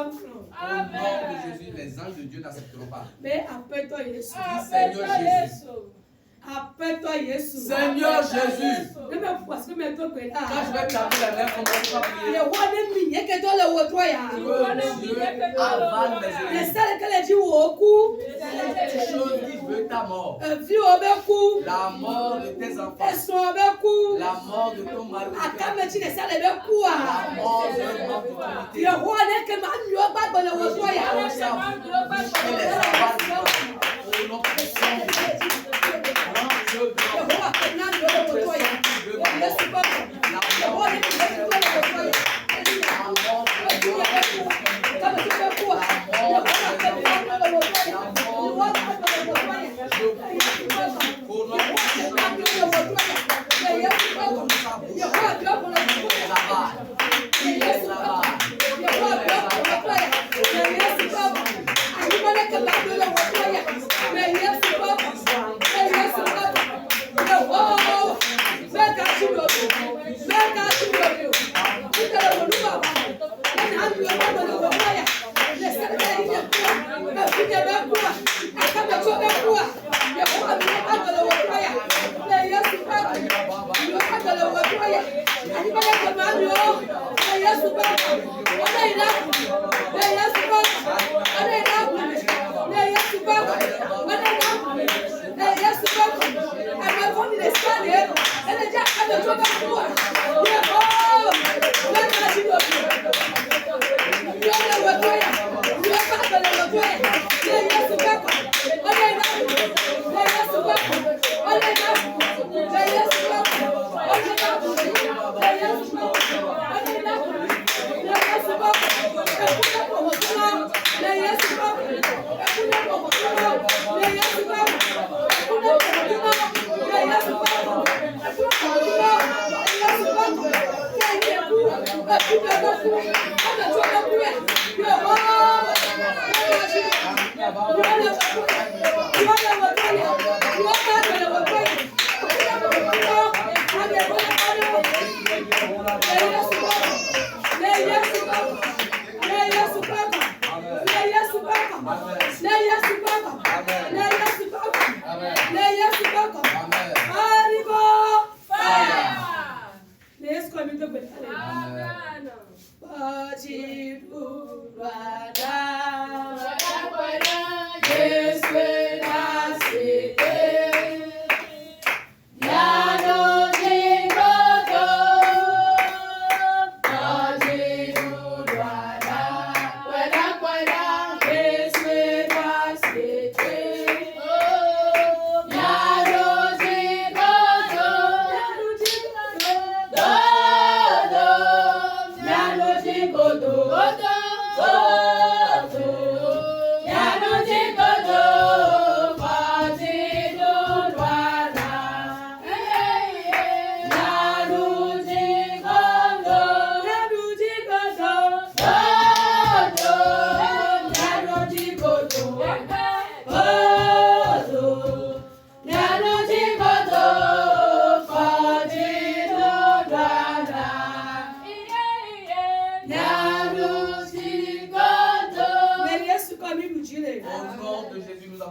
[SPEAKER 5] de Jésus, les anges de Dieu n'accepteront pas.
[SPEAKER 2] Mais appelle-toi Jésus.
[SPEAKER 5] Dis Seigneur Jésus.
[SPEAKER 2] Appelle-toi Jésus.
[SPEAKER 5] Seigneur Jésus.
[SPEAKER 2] Ne me poisse que mes deux pédales.
[SPEAKER 5] Quand je vais taper la main, on ne va pas prier.
[SPEAKER 2] Le roi de Migné que toi le retour ya.
[SPEAKER 5] Que Dieu avale mes
[SPEAKER 2] Le
[SPEAKER 5] ennemis.
[SPEAKER 2] seul que les dit au cou.
[SPEAKER 5] Quelque chose qui veut ta mort.
[SPEAKER 2] Vie au becou.
[SPEAKER 5] La mort de tes enfants.
[SPEAKER 2] Elles sont au becou.
[SPEAKER 5] La mort de ton mari.
[SPEAKER 2] À quand me dit les salles de becou.
[SPEAKER 5] La mort de notre autorité.
[SPEAKER 2] Le roi n'est que ma nuit au bas de le retour ya.
[SPEAKER 5] Et les avale au nom puissant de Dieu.
[SPEAKER 2] Le roi que n'a le retour ya. Le super. Le roi n'est que le retour ya. Comme tu veux quoi? Le roi que n'a le retour ya. Le roi que n'a le retour ya.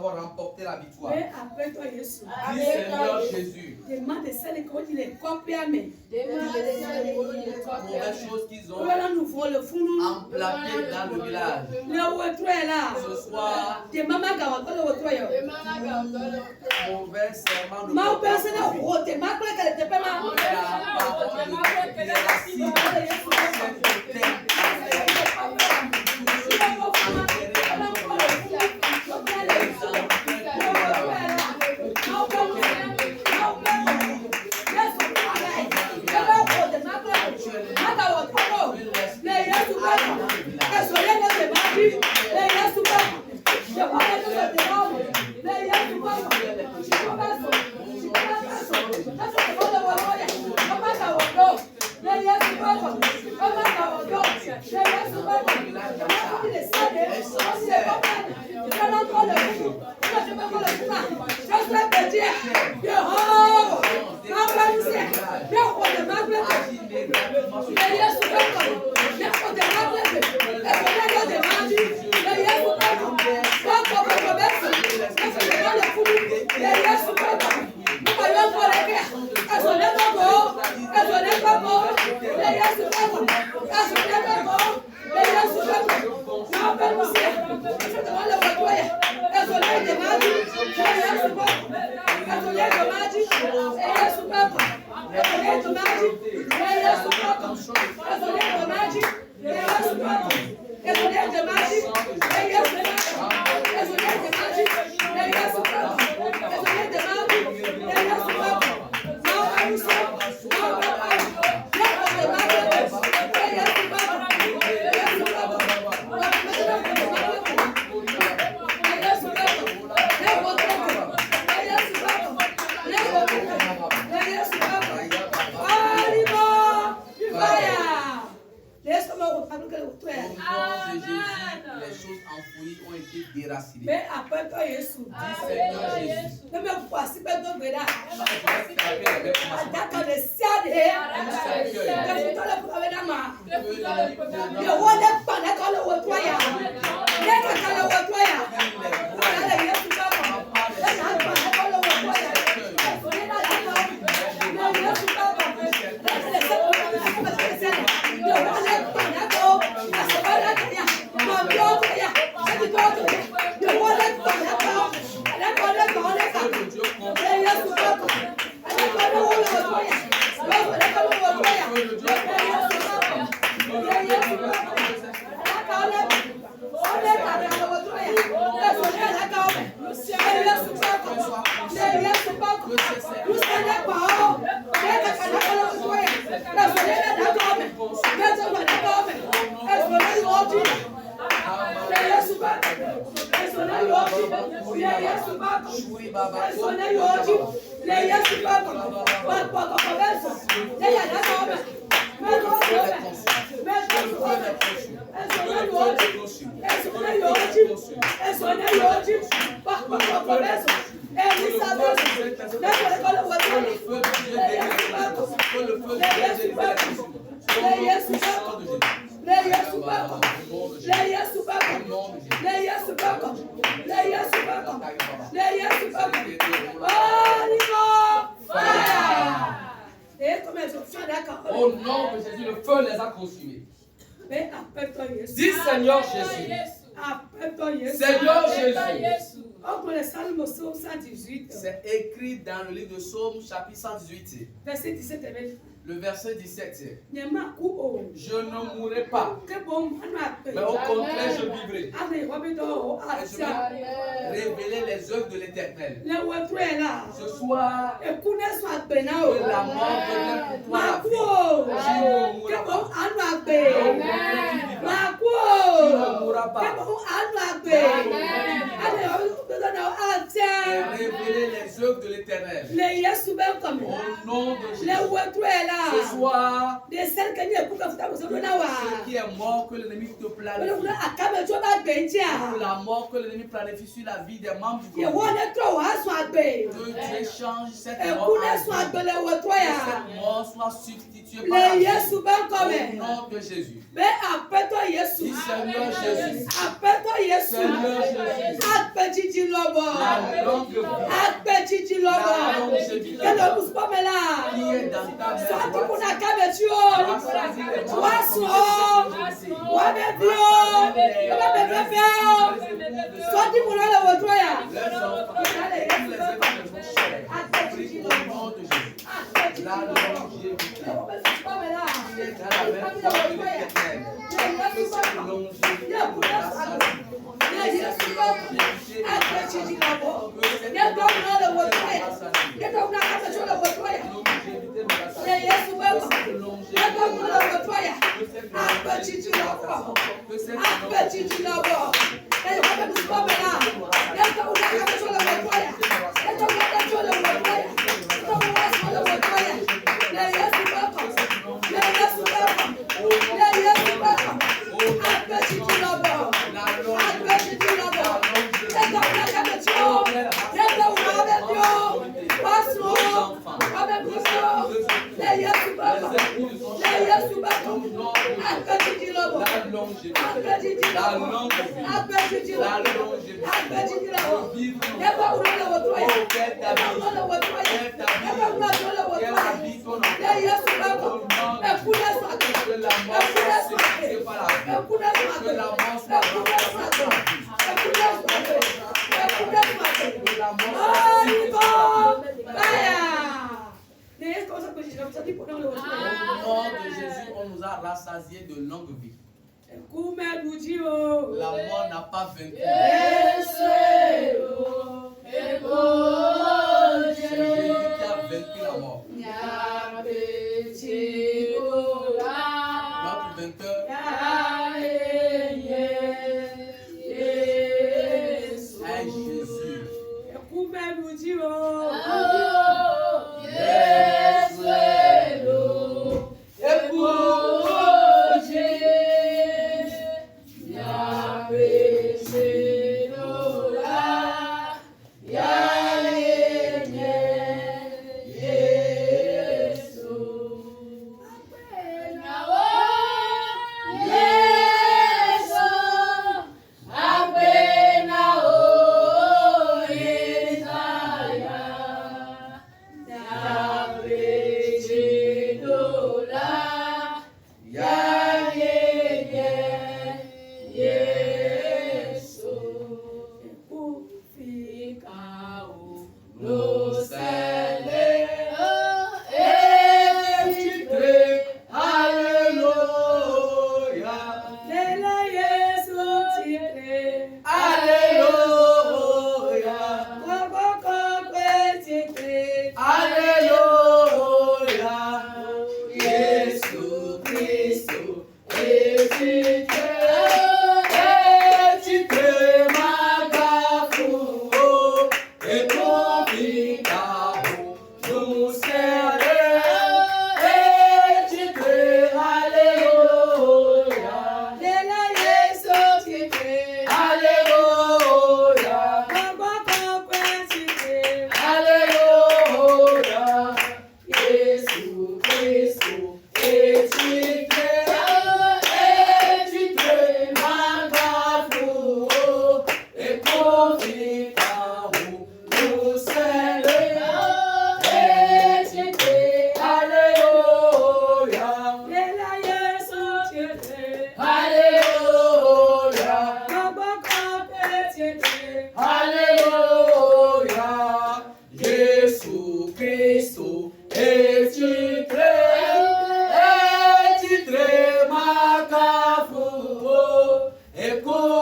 [SPEAKER 5] remporté la victoire.
[SPEAKER 2] Mais appelle-toi Jésus.
[SPEAKER 5] Dis Seigneur Jésus.
[SPEAKER 2] Demande de celles qui ont dit les copies à main.
[SPEAKER 5] Mauvaise chose qu'ils ont
[SPEAKER 2] Voilà, nous voulons le fou.
[SPEAKER 5] emplaqué dans le village.
[SPEAKER 2] Le retour est là.
[SPEAKER 5] Ce soir,
[SPEAKER 2] De maman gawato le retour est là.
[SPEAKER 5] mauvais serment de
[SPEAKER 2] Ma personne est rote. Ma collègue elle était pas mal.
[SPEAKER 5] la parole de Dieu est la cible.
[SPEAKER 2] Yes,
[SPEAKER 5] choses enfouies ont été déracinées.
[SPEAKER 2] Mais après toi, Jésus.
[SPEAKER 5] Dis Seigneur Jésus.
[SPEAKER 2] Ne me voici pas de Béda. D'accord, le ciel est.
[SPEAKER 5] Au nom de Jésus, le feu les a consumés.
[SPEAKER 2] Mais après toi, Jésus.
[SPEAKER 5] Dis Seigneur Jésus.
[SPEAKER 2] Après toi, Jésus.
[SPEAKER 5] Seigneur Jésus.
[SPEAKER 2] Entre les Salmes 118.
[SPEAKER 5] C'est écrit dans le livre de Psaume, chapitre 118.
[SPEAKER 2] Verset 17 et 20.
[SPEAKER 5] Le verset 17.
[SPEAKER 2] Je
[SPEAKER 5] Je ne mourrai pas, mais au contraire, je vivrai. Et je vais révéler les œuvres de l'Éternel. Ce soir, que la mort devienne pour toi la vie. Tu ne mourras pas. Tu ne mourras pas. Et révéler les œuvres de l'Éternel. Au nom de Jésus. Ce soir, ce qui est mort que l'ennemi te planifie. Pour la mort que l'ennemi planifie sur la vie des membres du corps. Que Dieu change cette mort en vie. Que cette mort soit substituée par la vie. Au nom de Jésus.
[SPEAKER 2] Mais après toi, Jésus.
[SPEAKER 5] Dis Seigneur Jésus.
[SPEAKER 2] Après toi, Jésus.
[SPEAKER 5] Seigneur Jésus.
[SPEAKER 2] Apetiti lobo.
[SPEAKER 5] La longue vie.
[SPEAKER 2] Apetiti lobo.
[SPEAKER 5] La longévité.
[SPEAKER 2] Que ne pousse pas mais là.
[SPEAKER 5] Qui est dans ta main
[SPEAKER 2] Soit tu
[SPEAKER 5] droite.
[SPEAKER 2] pour la camétio. Toi so. Toi bébé. Toi bébé. Soit tu pour le retroya.
[SPEAKER 5] Les enfants, tous les êtres de son chair. Prie au nom de Jésus. La longévité. Qui est dans la main droite de l'Éternel. Que cette longévité nous rassasie. Rassasié de longue vie. La mort n'a pas vaincu. C'est Jésus qui a vaincu la mort. Notre vainqueur est Jésus.
[SPEAKER 4] Yeah.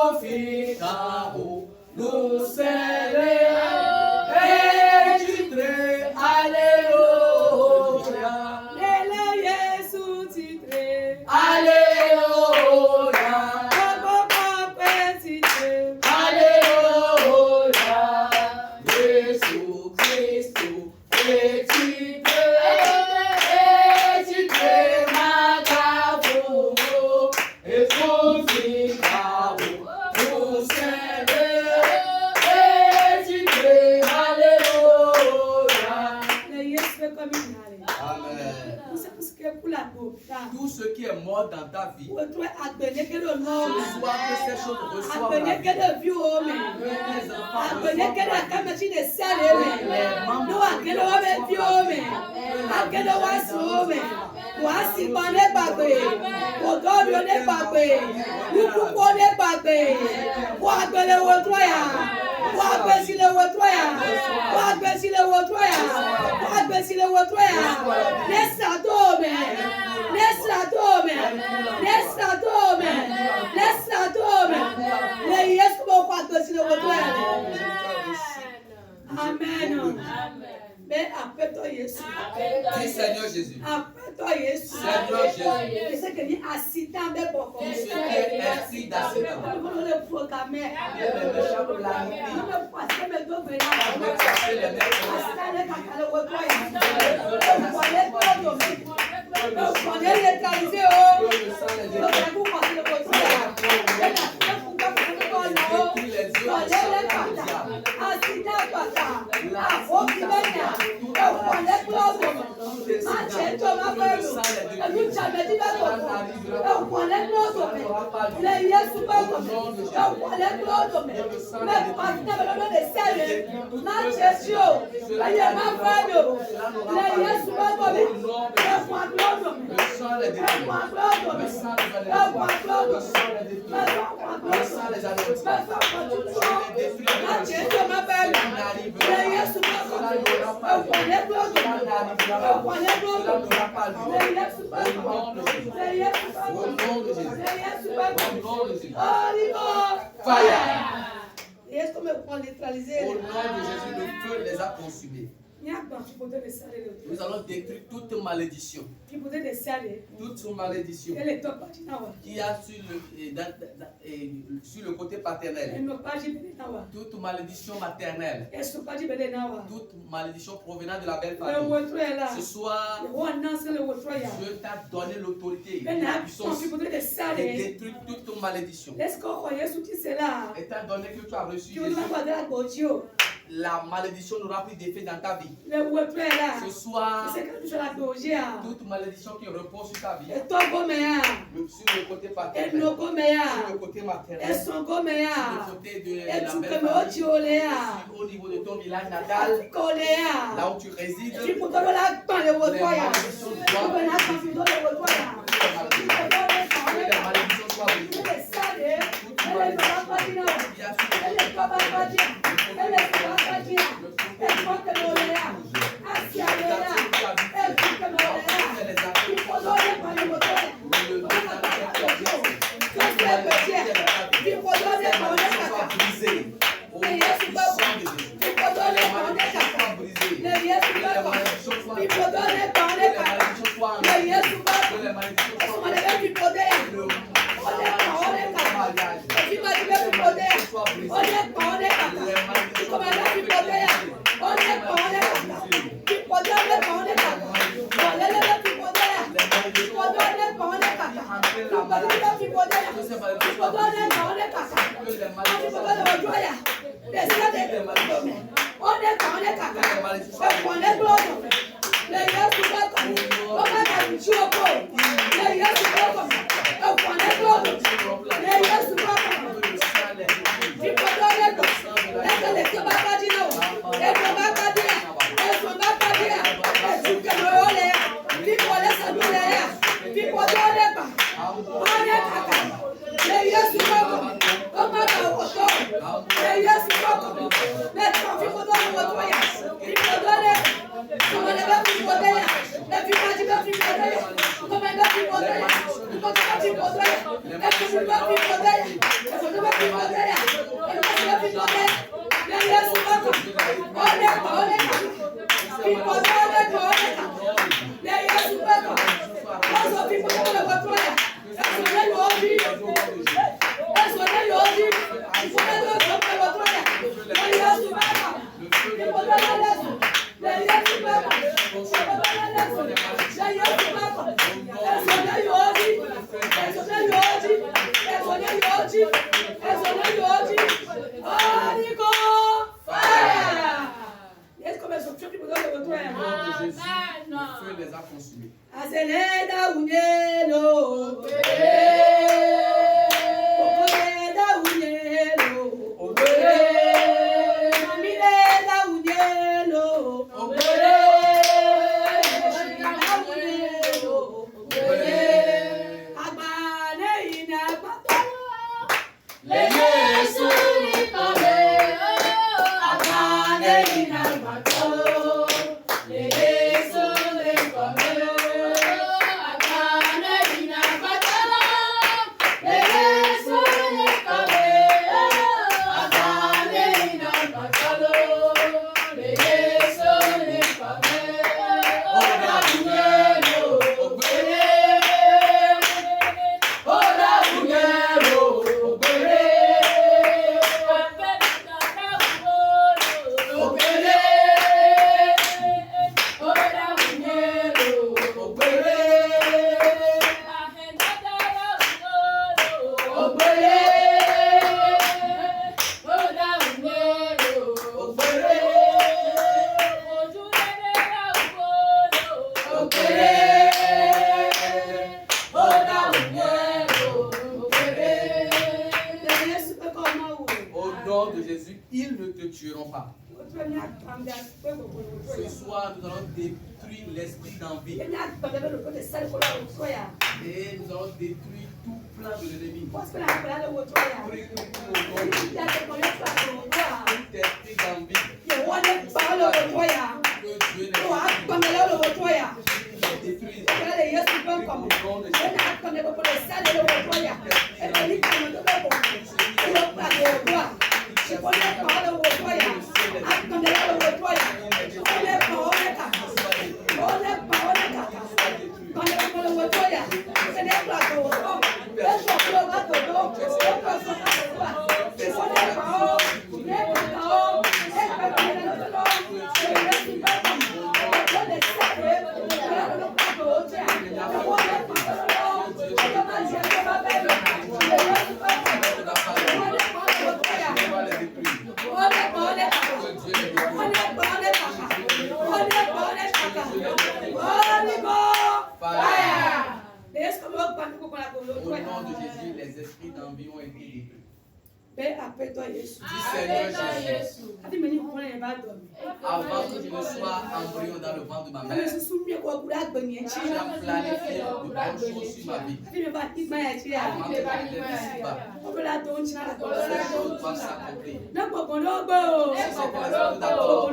[SPEAKER 5] conficaos, nous serons et titrés, Alléluia.
[SPEAKER 2] Lele Yesu titre.
[SPEAKER 5] Alléluia.
[SPEAKER 2] Papa titre.
[SPEAKER 5] Alléluia. Jésus Christ est titré, Magabo, et conficaos, nous serons et titré, Alléluia.
[SPEAKER 2] Le Yesu comme une
[SPEAKER 5] Amen.
[SPEAKER 2] Tout ce qui est pour la boue.
[SPEAKER 5] Tout ce qui est mort dans ta vie,
[SPEAKER 2] Soit que ces
[SPEAKER 5] choses reçoivent la vie. Que les enfants
[SPEAKER 2] Amen. Mais après toi, Jésus.
[SPEAKER 5] Dis Seigneur Jésus.
[SPEAKER 2] Après toi, Jésus.
[SPEAKER 5] Seigneur Jésus.
[SPEAKER 2] Et ce que dit accident de beaucoup.
[SPEAKER 5] Tout ce qui est ainsi d'accident.
[SPEAKER 2] Nous le programmer.
[SPEAKER 5] Les méchants pour la nuit.
[SPEAKER 2] Nous le passer mes deux venants.
[SPEAKER 5] On veut passer les méchants.
[SPEAKER 2] Est-ce qu'on me prend neutraliser?
[SPEAKER 5] Au nom de Jésus, le feu les a consumés. Nous allons détruire toute malédiction. Toute malédiction qui a sur le côté paternel. Toute malédiction maternelle. Toute malédiction provenant de la belle famille. Ce soir, Dieu t'a donné l'autorité et la puissance de détruire toute malédiction. Étant donné que tu as reçu Jésus, la malédiction n'aura plus d'effet dans ta vie. Ce soir, toute malédiction qui repose sur ta vie, sur le côté paternel, sur le côté maternel, sur le côté de la belle famille, au niveau de ton village natal, là où tu résides, les malédictions soient brisées. Toute malédiction qui a Ce soir, nous allons détruire l'esprit d'envie. Et nous allons détruire tout plan de l'ennemi. Tout esprit d'envie. Au nom de Jésus, les esprits d'envie ont été détruits. Dis Seigneur Jésus, avant que je ne sois embryon dans le ventre de ma mère, tu as planifié de bonnes choses sur ma vie. Avant que je n'étais ici-bas, ces choses doivent s'accomplir. Si c'était la chose d'accord,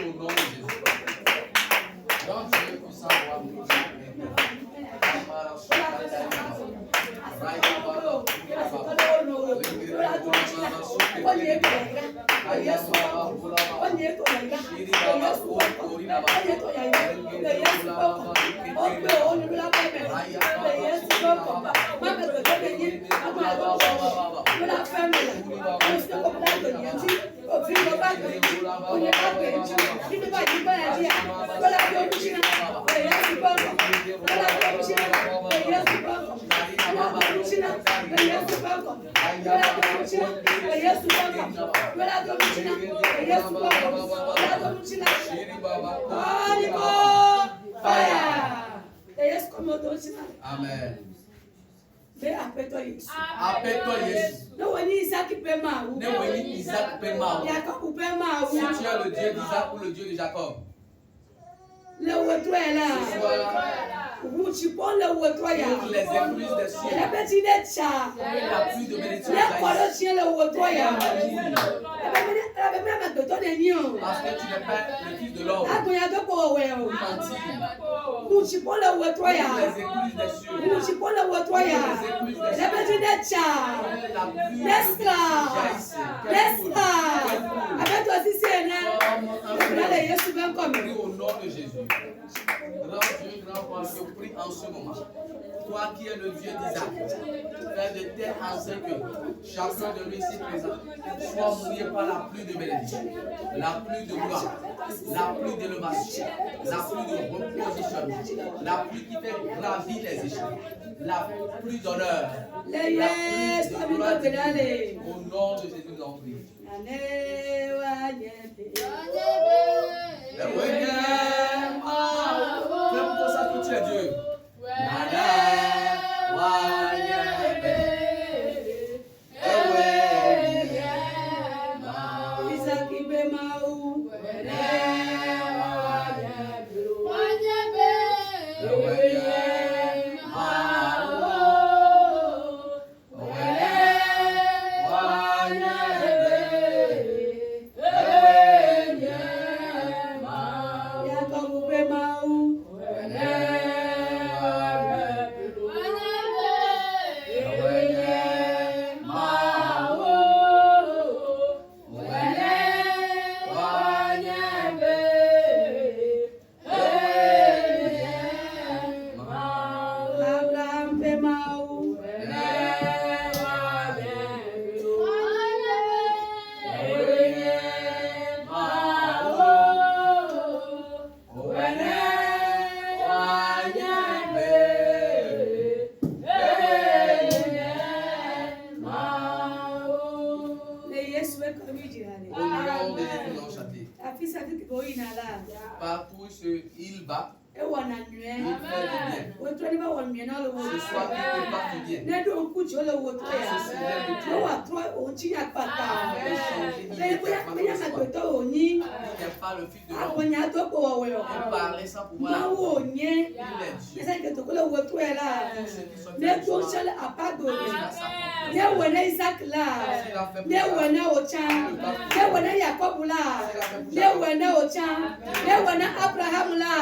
[SPEAKER 5] au nom de Jésus. Donc, je veux savoir Amen. Appelle-toi Jésus. Ne Isaac Pema. Si tu es le Dieu d'Isaac ou le Dieu de Jacob. Ce soir, Pour les écluses des cieux.
[SPEAKER 2] La petite cha.
[SPEAKER 5] La pluie de bénédiction
[SPEAKER 2] La parole tient le wotoya.
[SPEAKER 5] Alléluia. Parce que tu n'es pas le fils de l'homme. Mentir. Pour les écluses des cieux.
[SPEAKER 2] La petite cha.
[SPEAKER 5] La pluie
[SPEAKER 2] Avec toi, si c'est
[SPEAKER 5] prie au nom de Jésus. Grand Dieu, grand roi, je prie en ce moment. Toi qui es le Dieu d'Isaac, fais de telle enseigne que chacun de nous ici présent soit mouillé par la pluie de bénédiction, la pluie de gloire, la pluie d'élévation, la pluie de repositionnement, la pluie qui fait gravir les échelons, la pluie d'honneur, la pluie de gloire divine. Au nom de Jésus, nous en prions. Fais pour ça que tu es Dieu. Partout il va, il fait du bien. Ce soir, il prépare du bien. Il n'est pas le fils de l'homme. Il parlait sans pouvoir. Il est Dieu.
[SPEAKER 2] Abraham là,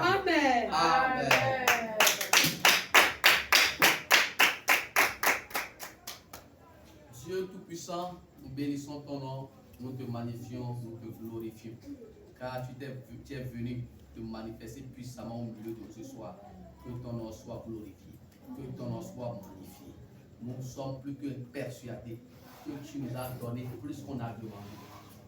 [SPEAKER 2] Amen.
[SPEAKER 5] Amen. Dieu Tout-Puissant, nous bénissons ton nom, nous te magnifions, nous te glorifions. Car tu es venu te manifester puissamment au milieu de nous ce soir. Que ton nom soit glorifié, que ton nom soit magnifié. Nous sommes plus que persuadés que tu nous as donné plus qu'on a demandé.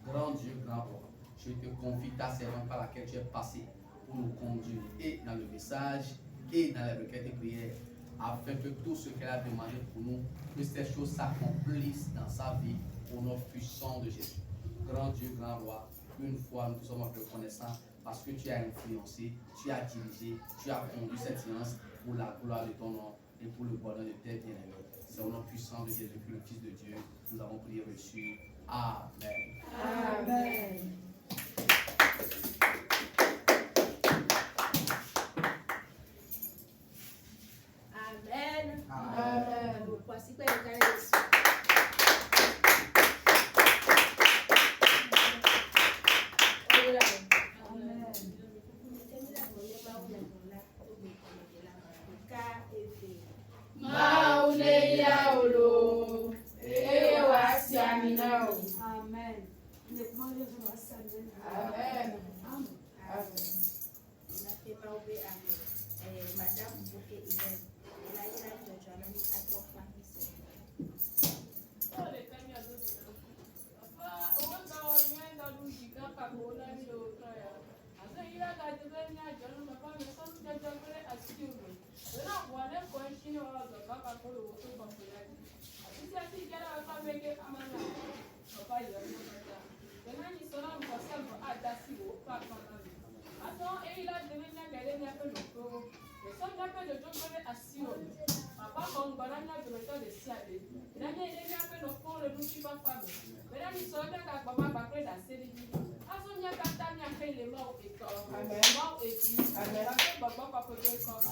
[SPEAKER 5] Grand Dieu, grand roi, je te confie ta servante par laquelle tu es passé pour nous conduire et dans le message et dans les requêtes et prières, afin que tout ce qu'elle a demandé pour nous, que ces choses s'accomplissent dans sa vie au nom puissant de Jésus. Grand Dieu, grand roi, une fois nous sommes reconnaissants parce que tu as influencé, tu as dirigé, tu as conduit cette séance pour la gloire de ton nom et pour le bonheur de tes bien-aimés. C'est au nom puissant de Jésus, le Fils de Dieu, nous avons prié reçu. Amen.
[SPEAKER 2] Amen.
[SPEAKER 6] Amen.
[SPEAKER 5] Amen.
[SPEAKER 6] Voici que les gars
[SPEAKER 2] Amen.
[SPEAKER 6] Madame Bouquet Hélène, elle a eu la journée à ton famille.
[SPEAKER 2] Amen.